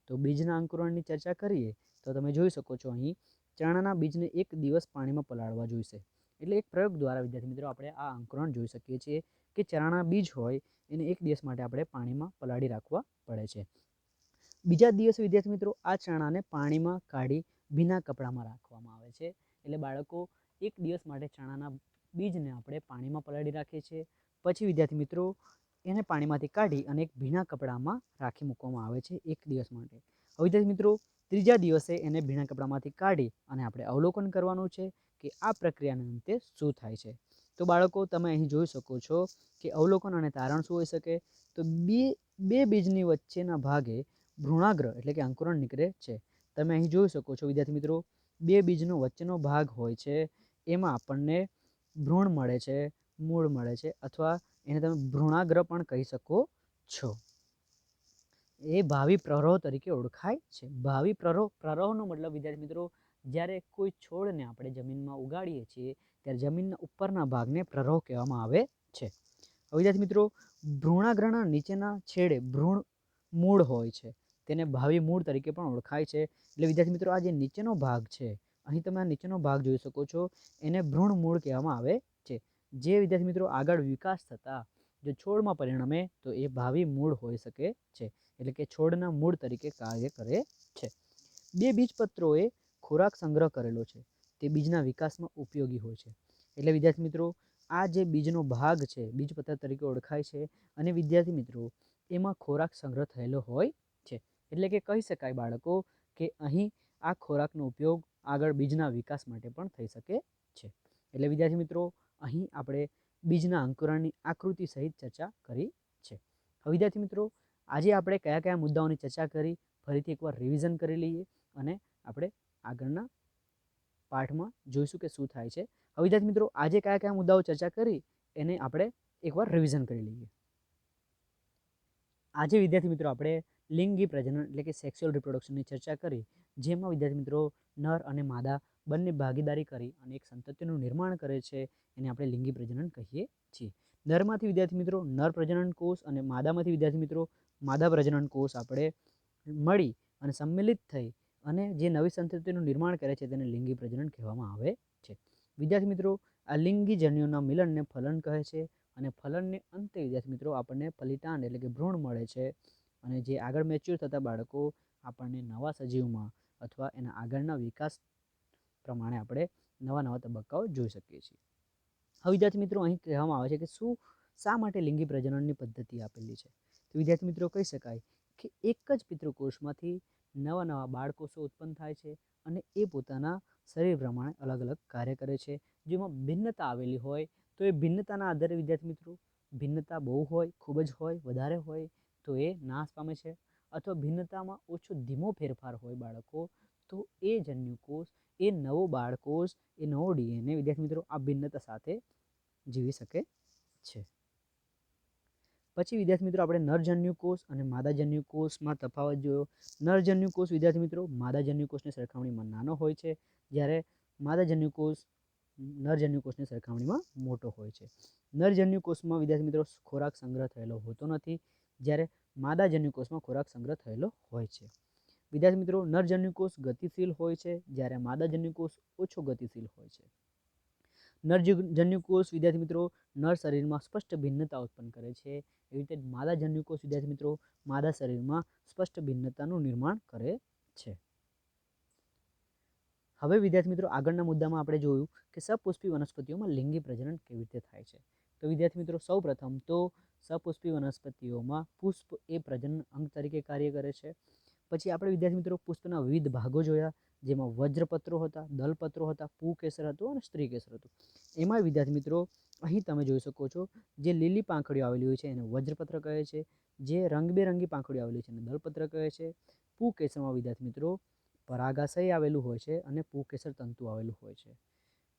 S1: તો બીજના અંકુરણની ચર્ચા કરીએ તો તમે જોઈ શકો છો અહીં ચણાના બીજને 1 દિવસ પાણીમાં પલાળવા જોઈશે. એટલે એક પ્રયોગ દ્વારા વિદ્યાર્થી મિત્રો આપણે આ અંકુરણ જોઈ શકીએ છીએ કે ચણાના બીજ હોય એને 1 દિવસ માટે આપણે પાણીમાં પલાળી રાખવા પડે છે. બીજા દિવસે વિદ્યાર્થી મિત્રો આ ચણાને પાણીમાં કાઢી ભીના કપડામાં રાખવામાં આવે છે. એટલે બાળકો 1 દિવસ માટે ચણાના બીજને આપણે પાણીમાં પલાળી રાખીએ છીએ. પછી વિદ્યાર્થી મિત્રો એને પાણીમાંથી કાઢી અને એક ભીના કપડામાં રાખી મૂકવામાં આવે છે 1 દિવસ માટે. હવે વિદ્યાર્થી મિત્રો ત્રીજા દિવસે એને ભીના કપડામાંથી કાઢી અને આપણે અવલોકન કરવાનું છે કે આ પ્રક્રિયાના અંતે શું થાય છે. તો બાળકો તમે અહીં જોઈ શકો છો કે અવલોકન અને તારણ શું હોઈ શકે? તો બે બીજની વચ્ચેના ભાગે ભ્રૂણાગ્ર એટલે કે અંકુરણ નીકળે છે. તમે અહીં જોઈ શકો છો વિદ્યાર્થી મિત્રો, બે બીજનો વચ્ચેનો ભાગ હોય છે, એમાં આપણને ભ્રૂણ મળે છે, મૂળ મળે છે, અથવા એને તમે ભ્રૂણાગ્ર પણ કહી શકો છો. એ ભાવિ પ્રરોહ તરીકે ઓળખાય છે. ભાવિ પ્રરોહનો મતલબ વિદ્યાર્થી મિત્રો, જ્યારે કોઈ છોડને આપણે જમીનમાં ઉગાડીએ છીએ ત્યારે જમીનના ઉપરના ભાગને પ્રરોહ કહેવામાં આવે છે. વિદ્યાર્થી મિત્રો, ભ્રૂણાગ્રના નીચેના છેડે ભ્રૂણ મૂળ હોય છે, તેને ભાવિ મૂળ તરીકે પણ ઓળખાય છે. એટલે વિદ્યાર્થી મિત્રો, આ જે નીચેનો ભાગ છે, અહીં તમે આ નીચેનો ભાગ જોઈ શકો છો, એને ભ્રૂણ મૂળ કહેવામાં આવે છે. જે વિદ્યાર્થી મિત્રો આગળ વિકાસ થતા જો છોડમાં પરિણમે તો એ ભાવિ મૂળ હોઈ શકે છે, એટલે કે છોડના મૂળ તરીકે કાર્ય કરે છે. બે બીજપત્રોએ ખોરાક સંગ્રહ કરેલો છે, તે બીજના વિકાસમાં ઉપયોગી હોય છે. એટલે વિદ્યાર્થી મિત્રો, આ જે બીજનો ભાગ છે બીજપત્ર તરીકે ઓળખાય છે, અને વિદ્યાર્થી મિત્રો એમાં ખોરાક સંગ્રહ થયેલો હોય છે. એટલે કે કહી શકાય બાળકો કે અહીં આ ખોરાકનો ઉપયોગ આગળ બીજના વિકાસ માટે પણ થઈ શકે છે. એટલે વિદ્યાર્થી મિત્રો, અહીં આપણે બીજના અંકુરણની આકૃતિ સહિત ચર્ચા કરી છે. હવે વિદ્યાર્થી મિત્રો, આજે આપણે કયા કયા મુદ્દાઓની ચર્ચા કરી ફરીથી એકવાર રિવિઝન કરી લઈએ, અને આપણે આગળના પાઠમાં જોઈશું કે શું થાય છે. હવે વિદ્યાર્થી મિત્રો, આજે કયા કયા મુદ્દાઓ ચર્ચા કરી એને આપણે એકવાર રિવિઝન કરી લઈએ. આજે વિદ્યાર્થી મિત્રો આપણે લિંગી પ્રજનન એટલે કે સેક્સ્યુઅલ રિપ્રોડક્શનની ચર્ચા કરી, જેમાં વિદ્યાર્થી મિત્રો નર અને માદા બંને ભાગીદારી કરી અને એક સંતતિનું નિર્માણ કરે છે, એને આપણે લિંગી પ્રજનન કહીએ છીએ. નરમાંથી વિદ્યાર્થી મિત્રો નર પ્રજનન કોષ અને માદામાંથી વિદ્યાર્થી મિત્રો માદા પ્રજનન કોષ આપણે મળી અને સંમેલિત થઈ અને જે નવી સંતતિનું નિર્માણ કરે છે તેને લિંગી પ્રજનન કહેવામાં આવે છે. વિદ્યાર્થી મિત્રો, આ લિંગી જન્યુના મિલનને ફલન કહે છે, અને ફલનને અંતે વિદ્યાર્થી મિત્રો આપણને ફલિતાંડ એટલે કે ભ્રૂણ મળે છે, અને જે આગળ મેચ્યોર થતા બાળકો આપણને નવા સજીવમાં અથવા એના આગળના વિકાસ પ્રમાણે આપણે નવા તબક્કાઓ જોઈ શકીએ છીએ. હવે વિદ્યાર્થી મિત્રો, અહીં કહેવામાં આવે છે કે શા માટે લિંગી પ્રજનનની પદ્ધતિ આપેલી છે. તો વિદ્યાર્થી મિત્રો કહી શકાય કે એક જ પિતૃકોષમાંથી નવા બાળકોષો ઉત્પન્ન થાય છે, અને એ પોતાના શરીર પ્રમાણે અલગ અલગ કાર્ય કરે છે. જેમાં ભિન્નતા આવેલી હોય તો એ ભિન્નતાના આધારે વિદ્યાર્થી મિત્રો, ભિન્નતા બહુ હોય, ખૂબ જ હોય, વધારે હોય તો એ નાશ પામે છે, અથવા ભિન્નતામાં ઓછો ધીમો ફેરફાર હોય બાળકો તો એ જન્યુકોષ, એ નવો બાળકોષ, એ નવો ડીએનએ વિદ્યાર્થી મિત્રો આ ભિન્નતા સાથે જીવી શકે છે. પછી વિદ્યાર્થી મિત્રો આપણે નરજન્યુકોષ અને માદાજન્યુકોષમાં તફાવત જોયો. નરજન્યુકોષ વિદ્યાર્થી મિત્રો માદાજન્યુકોષની સરખામણીમાં નાનો હોય છે, જ્યારે માદાજન્યુકોષ નરજન્યુકોષની સરખામણીમાં મોટો હોય છે. નરજન્યુકોષમાં વિદ્યાર્થી મિત્રો ખોરાક સંગ્રહ થયેલો હોતો નથી, જ્યારે માદાજન્યુકોષમાં ખોરાક સંગ્રહ થયેલો હોય છે. વિદ્યાર્થી મિત્રો નરજન્યુકોષ ગતિશીલ હોય છે, જ્યારે માદાજન્યુકોષ ઓછો ગતિશીલ હોય છે. નરજન્યુકોષ વિદ્યાર્થી મિત્રો નર શરીરમાં સ્પષ્ટ ભિન્નતા ઉત્પન્ન કરે છે, એવી રીતે માદાજન્યુકોષ વિદ્યાર્થી મિત્રો માદા શરીરમાં સ્પષ્ટ ભિન્નતાનું નિર્માણ કરે છે. હવે વિદ્યાર્થી મિત્રો આગળના મુદ્દામાં આપણે જોયું કે સપુષ્પી વનસ્પતિઓમાં લિંગી પ્રજનન કેવી રીતે થાય છે. તો વિદ્યાર્થી મિત્રો સૌપ્રથમ તો સપુષ્પી વનસ્પતિઓમાં પુષ્પ એ પ્રજનન અંગ તરીકે કાર્ય કરે છે. પછી આપણે વિદ્યાર્થી મિત્રો પુષ્પના વિવિધ ભાગો જોયા, જેમાં વજ્રપત્રો હતા, દલપત્રો હતા, પુકેસર હતું અને સ્ત્રીકેસર હતું. એમાં વિદ્યાર્થી મિત્રો અહીં તમે જોઈ શકો છો જે લીલી પાંખડીઓ આવેલી હોય છે એને વજ્રપત્ર કહે છે, જે રંગબેરંગી પાંખડીઓ આવેલી છે એને દલપત્ર કહે છે. પુકેસરમાં વિદ્યાર્થી મિત્રો પરાગાશય આવેલું હોય છે અને પુકેસર તંતુ આવેલું હોય છે.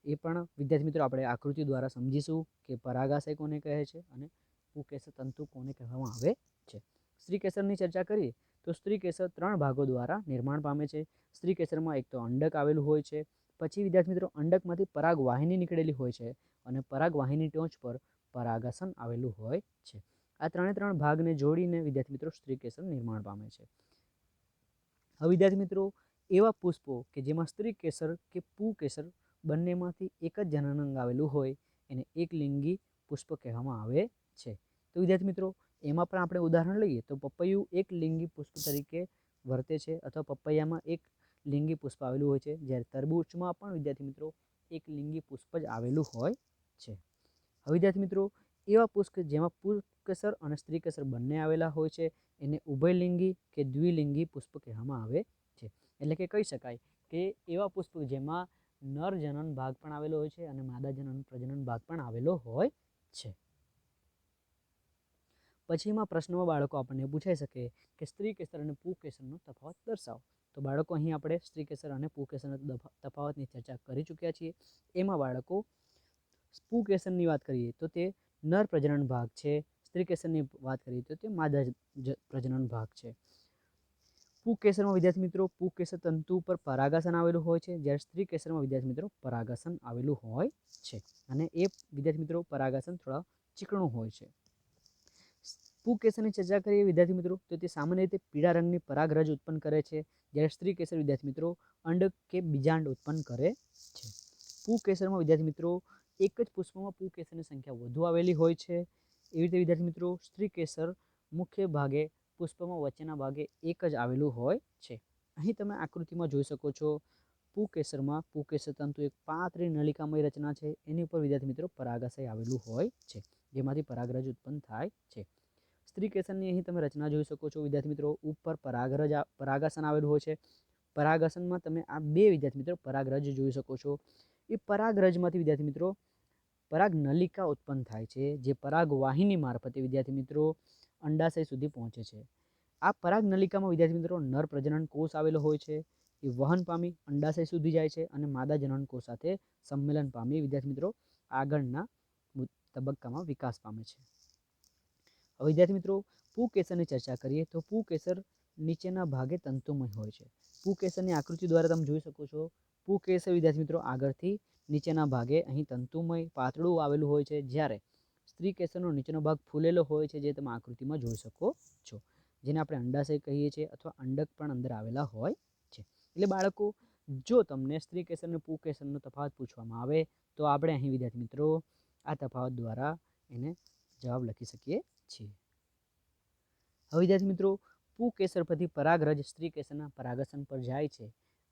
S1: એ પણ વિદ્યાર્થી મિત્રો આપણે આકૃતિ દ્વારા સમજીશું કે પરાગાશય કોને કહે છે અને પુકેસર તંતુ કોને કહેવામાં આવે છે. સ્ત્રીકેસરની ચર્ચા કરીએ તો સ્ત્રીકેસર 3 ભાગો દ્વારા નિર્માણ પામે છે. સ્ત્રીકેસરમાં એક તો અંડક આવેલું હોય છે, પછી વિદ્યાર્થી મિત્રો અંડકમાંથી પરાગવાહિની નીકળેલી હોય છે, અને પરાગવાહિની ટોચ પર પરાગાસન આવેલું હોય છે. આ 3 ભાગને જોડીને વિદ્યાર્થી મિત્રો સ્ત્રીકેસર નિર્માણ પામે છે. હવે વિદ્યાર્થી મિત્રો એવા પુષ્પો કે જેમાં સ્ત્રીકેસર કે પુકેસર બંનેમાંથી એક જ જનનાંગ આવેલું હોય એને એકલિંગી પુષ્પ કહેવામાં આવે છે. તો વિદ્યાર્થી મિત્રો એમાં પણ આપણે ઉદાહરણ લઈએ તો પપૈયું એક લિંગી પુષ્પ તરીકે વર્તે છે, અથવા પપૈયામાં એક લિંગી પુષ્પ આવેલું હોય છે, જ્યારે તરબૂચમાં પણ વિદ્યાર્થી મિત્રો એક લિંગી પુષ્પ જ આવેલું હોય છે. હવે વિદ્યાર્થી મિત્રો એવા પુષ્પ જેમાં પુકેસર અને સ્ત્રીકેસર બંને આવેલા હોય છે એને ઉભયલિંગી કે દ્વિલિંગી પુષ્પ કહેવામાં આવે છે. એટલે કે કહી શકાય કે એવા પુષ્પ જેમાં નર જનન ભાગ પણ આવેલો હોય છે અને માદા જનન પ્રજનન ભાગ પણ આવેલો હોય છે. પછીમાં પ્રશ્નમાં બાળકો આપણને પૂછાઈ શકે કે સ્ત્રી કેસર અને પુંકેસરનો તફાવત દર્શાવો. તો બાળકો અહીં આપણે સ્ત્રી કેસર અને પુંકેસરના તફાવતની ચર્ચા કરી ચૂક્યા છીએ. એમાં બાળકો પુંકેસરની વાત કરીએ તો તે નર પ્રજનન ભાગ છે, સ્ત્રી કેસરની વાત કરીએ તો તે માદા પ્રજનન ભાગ છે. પુંકેસરમાં વિદ્યાર્થી મિત્રો પુંકેસર તંતુ ઉપર પરાગાસન આવેલું હોય છે, જ્યારે સ્ત્રી કેસરમાં વિદ્યાર્થી મિત્રો પરાગાસન આવેલું હોય છે અને એ વિદ્યાર્થી મિત્રો પરાગાસન થોડા ચીકણું હોય છે. પુંકેસરની ચર્ચા કરીએ વિદ્યાર્થી મિત્રો તો તે સામાન્ય રીતે પીળા રંગની પરાગરજ ઉત્પન્ન કરે છે, જ્યારે સ્ત્રી કેસર વિદ્યાર્થી મિત્રો અંડક કે બીજાંડ ઉત્પન્ન કરે છે. પુંકેસરમાં વિદ્યાર્થી મિત્રો એક જ પુષ્પમાં પુંકેસરની સંખ્યા વધુ આવેલી હોય છે. એવી રીતે વિદ્યાર્થી મિત્રો સ્ત્રી કેસર મુખ્ય ભાગે પુષ્પમાં વચ્ચેના ભાગે એક જ આવેલું હોય છે. અહીં તમે આકૃતિમાં જોઈ શકો છો પુંકેસરમાં પુંકેસર તંતુ એક પાતળી નલિકામય રચના છે, એની ઉપર વિદ્યાર્થી મિત્રો પરાગાશય આવેલું હોય છે, જેમાંથી પરાગરજ ઉત્પન્ન થાય છે. સ્ત્રી કેસરની અહીં તમે રચના જોઈ શકો છો વિદ્યાર્થી મિત્રો ઉપર પરાગાસન આવેલું હોય છે. પરાગાસનમાં તમે આ બે વિદ્યાર્થી મિત્રો પરાગરજ જોઈ શકો છો. એ પરાગરજમાંથી વિદ્યાર્થી મિત્રો પરાગ નલિકા ઉત્પન્ન થાય છે, જે પરાગ વાહિની મારફતે વિદ્યાર્થી મિત્રો અંડાશય સુધી પહોંચે છે. આ પરાગ નલિકામાં વિદ્યાર્થી મિત્રો નર પ્રજનન કોષ આવેલો હોય છે, એ વહન પામી અંડાશય સુધી જાય છે અને માદા જનન કોષ સાથે સંમેલન પામી વિદ્યાર્થી મિત્રો આગળના તબક્કામાં વિકાસ પામે છે. હવે વિદ્યાર્થી મિત્રો પુંકેસરની ચર્ચા કરીએ તો પુંકેસર નીચેના ભાગે તંતુમય હોય છે. પુંકેસરની આકૃતિ દ્વારા તમે જોઈ શકો છો પુંકેસર વિદ્યાર્થી મિત્રો આગળથી નીચેના ભાગે અહીં તંતુમય પાતળું આવેલું હોય છે, જ્યારે સ્ત્રી કેસરનો નીચેનો ભાગ ફૂલેલો હોય છે, જે તમે આકૃતિમાં જોઈ શકો છો, જેને આપણે અંડાશય કહીએ છીએ અથવા અંડક પણ અંદર આવેલા હોય છે. એટલે બાળકો જો તમને સ્ત્રી કેસર અને પુંકેસરનો તફાવત પૂછવામાં આવે તો આપણે અહીં વિદ્યાર્થી મિત્રો આ તફાવત દ્વારા એને જવાબ લખી શકીએ છીએ. હવે વિદ્યાર્થી મિત્રો પુંકેસર પરથી પરાગરજ સ્ત્રી કેસરના પરાગાસન પર જાય છે.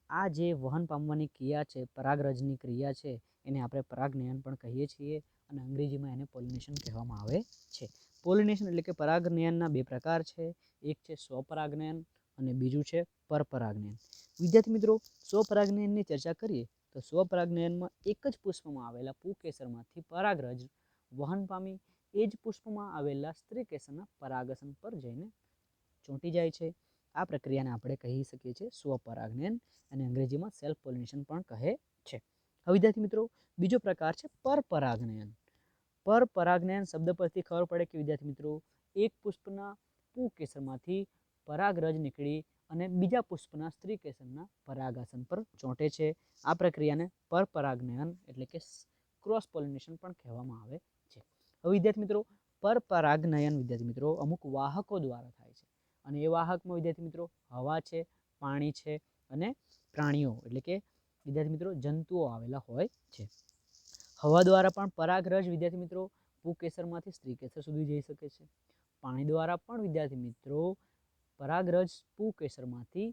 S1: આ જે વહન પામવાની ક્રિયા છે, પરાગરજની ક્રિયા છે, એને આપણે પરાગનયન પણ કહીએ છીએ અને અંગ્રેજીમાં એને પોલિનેશન કહેવામાં આવે છે. પોલિનેશન એટલે કે પરાગનયનના બે પ્રકાર છે, એક છે સ્વપરાગનયન અને બીજું છે પરપરાગનયન. વિદ્યાર્થી મિત્રો સ્વપરાગનયનની ચર્ચા કરીએ તો સ્વપરાગનયનમાં એક જ પુષ્પમાં આવેલા પુંકેસરમાંથી પરાગરજ વહન પામી એ જ પુષ્પમાં આવેલા સ્ત્રી કેસરના પરાગાસન પર જઈને ચોંટી જાય છે. આ પ્રક્રિયાને આપણે કહી શકીએ છીએ સ્વપરાગનયન અને અંગ્રેજીમાં સેલ્ફ પોલિનેશન પણ કહે છે. હવે વિદ્યાર્થી મિત્રો બીજો પ્રકાર છે પરપરાગનયન. પરપરાગનયન શબ્દ પરથી ખબર પડે કે વિદ્યાર્થી મિત્રો એક પુષ્પના પુંકેસરમાંથી પરાગરજ નીકળી અને બીજા પુષ્પના સ્ત્રી કેસરના પરાગાસન પર ચોંટે છે. આ પ્રક્રિયાને પરપરાગનયન એટલે કે ક્રોસ પોલિનેશન પણ કહેવામાં આવે છે. હવે વિદ્યાર્થી મિત્રો પરપરાગનયન વિદ્યાર્થી મિત્રો અમુક વાહકો દ્વારા થાય છે અને એ વાહકમાં વિદ્યાર્થી મિત્રો હવા છે, પાણી છે અને પ્રાણીઓ એટલે કે વિદ્યાર્થી મિત્રો જંતુઓ આવેલા હોય છે. હવા દ્વારા પણ પરાગરજ વિદ્યાર્થી મિત્રો પુંકેસરમાંથી સ્ત્રી કેસર સુધી જઈ શકે છે. પાણી દ્વારા પણ વિદ્યાર્થી મિત્રો પરાગરજ પુંકેસરમાંથી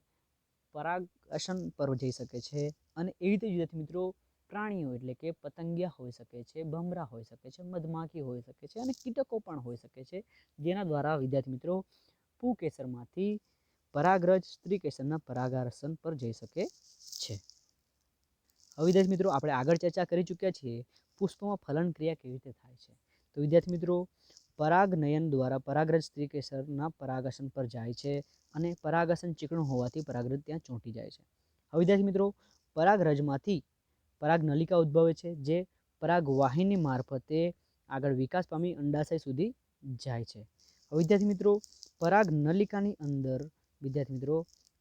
S1: પરાગાસન પર જઈ શકે છે અને એવી રીતે વિદ્યાર્થી મિત્રો પ્રાણીઓ એટલે કે પતંગિયા હોઈ શકે છે, ભમરા હોઈ શકે છે, મધમાખી હોઈ શકે છે અને કીટકો પણ હોઈ શકે છે, જેના દ્વારા વિદ્યાર્થી મિત્રો પુંકેસરમાંથી પરાગરજ સ્ત્રી કેસરના પરાગાસન પર જઈ શકે છે. હવે વિદ્યાર્થી મિત્રો આપણે આગળ ચર્ચા કરી ચૂક્યા છીએ પુષ્પમાં ફલન ક્રિયા કેવી રીતે થાય છે. તો વિદ્યાર્થી મિત્રો પરાગનયન દ્વારા પરાગરજ સ્ત્રી કેસરના પરાગાસન પર જાય છે અને પરાગાસન ચીકણું હોવાથી પરાગરજ ત્યાં ચોંટી જાય છે. હવે વિદ્યાર્થી મિત્રો પરાગરજમાંથી પરાગ નલિકા ઉદ્ભવે છે, જે પરાગ વાહિની મારફતે આગળ વિકાસ પામી અંડાશય સુધી જાય છે. હવે વિદ્યાર્થી મિત્રો પરાગ નલિકાની અંદર વિદ્યાર્થી મિત્રો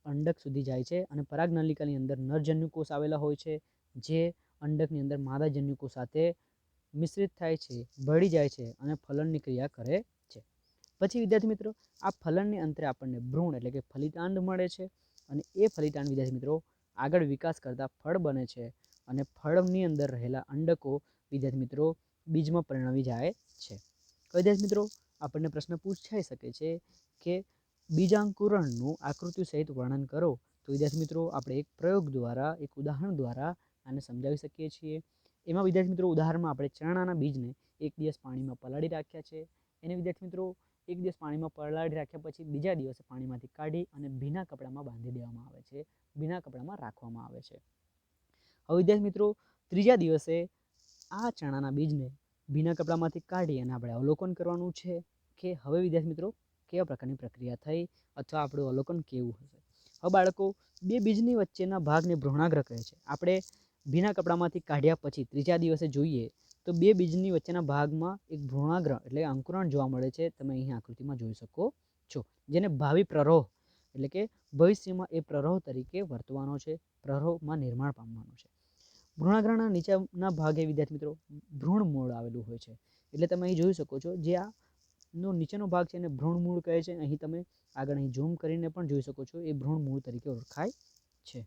S1: અંડક સુધી જાય છે અને પરાગ નલિકાની અંદર નરજન્યુ કોષ આવેલા હોય છે, જે અંડકની અંદર માદા જન્યુકોષ સાથે મિશ્રિત થાય છે, ભળી જાય છે અને ફલનની ક્રિયા કરે છે. પછી વિદ્યાર્થી મિત્રો આ ફલનની અંતે આપણને ભ્રૂણ એટલે કે ફલિતાંડ મળે છે અને એ ફલિતાંડ વિદ્યાર્થી મિત્રો આગળ વિકાસ કરતા ફળ બને છે અને ફળની અંદર રહેલા અંડકો વિદ્યાર્થી મિત્રો બીજમાં પરિણમી જાય છે. વિદ્યાર્થી મિત્રો આપણને પ્રશ્ન પૂછાઈ શકે છે કે બીજાંકુરણનું આકૃતિ સહિત વર્ણન કરો. તો વિદ્યાર્થી મિત્રો આપણે એક પ્રયોગ દ્વારા એક ઉદાહરણ દ્વારા આને સમજાવી શકીએ છીએ. એમાં વિદ્યાર્થી મિત્રો ઉદાહરણમાં આપણે ચણાના બીજને એક દિવસ પાણીમાં પલાળી રાખ્યા છે. એને વિદ્યાર્થી મિત્રો એક દિવસ પાણીમાં પલાળી રાખ્યા પછી બીજા દિવસે પાણીમાંથી કાઢી અને ભીના કપડામાં બાંધી દેવામાં આવે છે, ભીના કપડામાં રાખવામાં આવે છે. હવે વિદ્યાર્થી મિત્રો ત્રીજા દિવસે આ ચણાના બીજને ભીના કપડામાંથી કાઢી અને આપણે અવલોકન કરવાનું છે કે હવે વિદ્યાર્થી મિત્રો કેવા પ્રકારની પ્રક્રિયા થઈ અથવા આપણું અવલોકન કેવું હશે. હવે બાળકો બે બીજની વચ્ચેના ભાગને ભ્રૂણાગ્ર કહે છે. આપણે ભીના કપડામાંથી કાઢ્યા પછી ત્રીજા દિવસે જોઈએ તો બે બીજની વચ્ચેના ભાગમાં એક ભ્રૂણાગ્ર એટલે અંકુરણ જોવા મળે છે. તમે અહીં આકૃતિમાં જોઈ શકો છો, જેને ભાવિ પ્રરોહ એટલે કે ભવિષ્યમાં એ પ્રરોહ તરીકે વર્તવાનો છે, પ્રરોહમાં નિર્માણ પામવાનો છે. ભ્રૂણાગ્રના નીચેના ભાગે વિદ્યાર્થી મિત્રો ભ્રૂણ મૂળ આવેલું હોય છે. એટલે તમે અહીં જોઈ શકો છો જે આ નો નીચેનો ભાગ છે એને ભ્રૂણ મૂળ કહે છે. અહીં તમે આગળ અહીં ઝૂમ કરીને પણ જોઈ શકો છો, એ ભ્રૂણ મૂળ તરીકે ઓળખાય છે.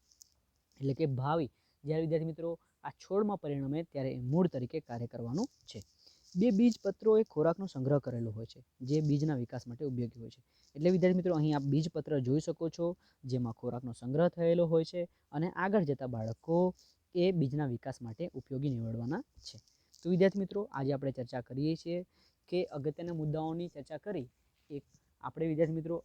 S1: એટલે કે ભાવિ જ્યારે વિદ્યાર્થી મિત્રો આ છોડમાં પરિણમે ત્યારે એ મૂળ તરીકે કાર્ય કરવાનું છે. બે બીજપત્રો એ ખોરાકનો સંગ્રહ કરેલો હોય છે જે બીજના વિકાસ માટે ઉપયોગી હોય છે. એટલે વિદ્યાર્થી મિત્રો અહીં આપ બીજપત્ર જોઈ શકો છો જેમાં ખોરાકનો સંગ્રહ થયેલો હોય છે અને આગળ જતા બાળકો એ બીજના વિકાસ માટે ઉપયોગી નીવડવાના છે. તો વિદ્યાર્થી મિત્રો આજે આપણે ચર્ચા કરીએ છીએ કે અગત્યના મુદ્દાઓની ચર્ચા કરી. એક આપણે વિદ્યાર્થી મિત્રો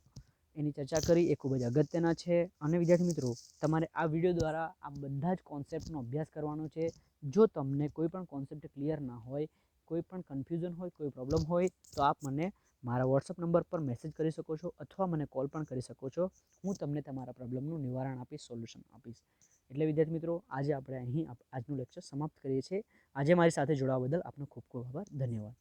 S1: એની ચર્ચા કરી એ ખૂબ જ અગત્યના છે. અને વિદ્યાર્થી મિત્રો તમારે આ વિડીયો દ્વારા આ બધા જ કોન્સેપ્ટનો અભ્યાસ કરવાનો છે. જો તમને કોઈ પણ કોન્સેપ્ટ ક્લિયર ના હોય, કોઈ પણ કન્ફ્યુઝન હોય, કોઈ પ્રોબ્લેમ હોય તો આપ મને મારા વોટ્સઅપ નંબર પર મેસેજ કરી શકો છો અથવા મને કોલ પણ કરી શકો છો. હું તમને તમારા પ્રોબ્લેમનું નિવારણ આપીશ, સોલ્યુશન આપીશ. એટલે વિદ્યાર્થી મિત્રો આજે આપણે અહીં આજનું લેક્ચર સમાપ્ત કરીએ છીએ. આજે મારી સાથે જોડાવા બદલ આપનો ખૂબ ખૂબ આભાર. ધન્યવાદ.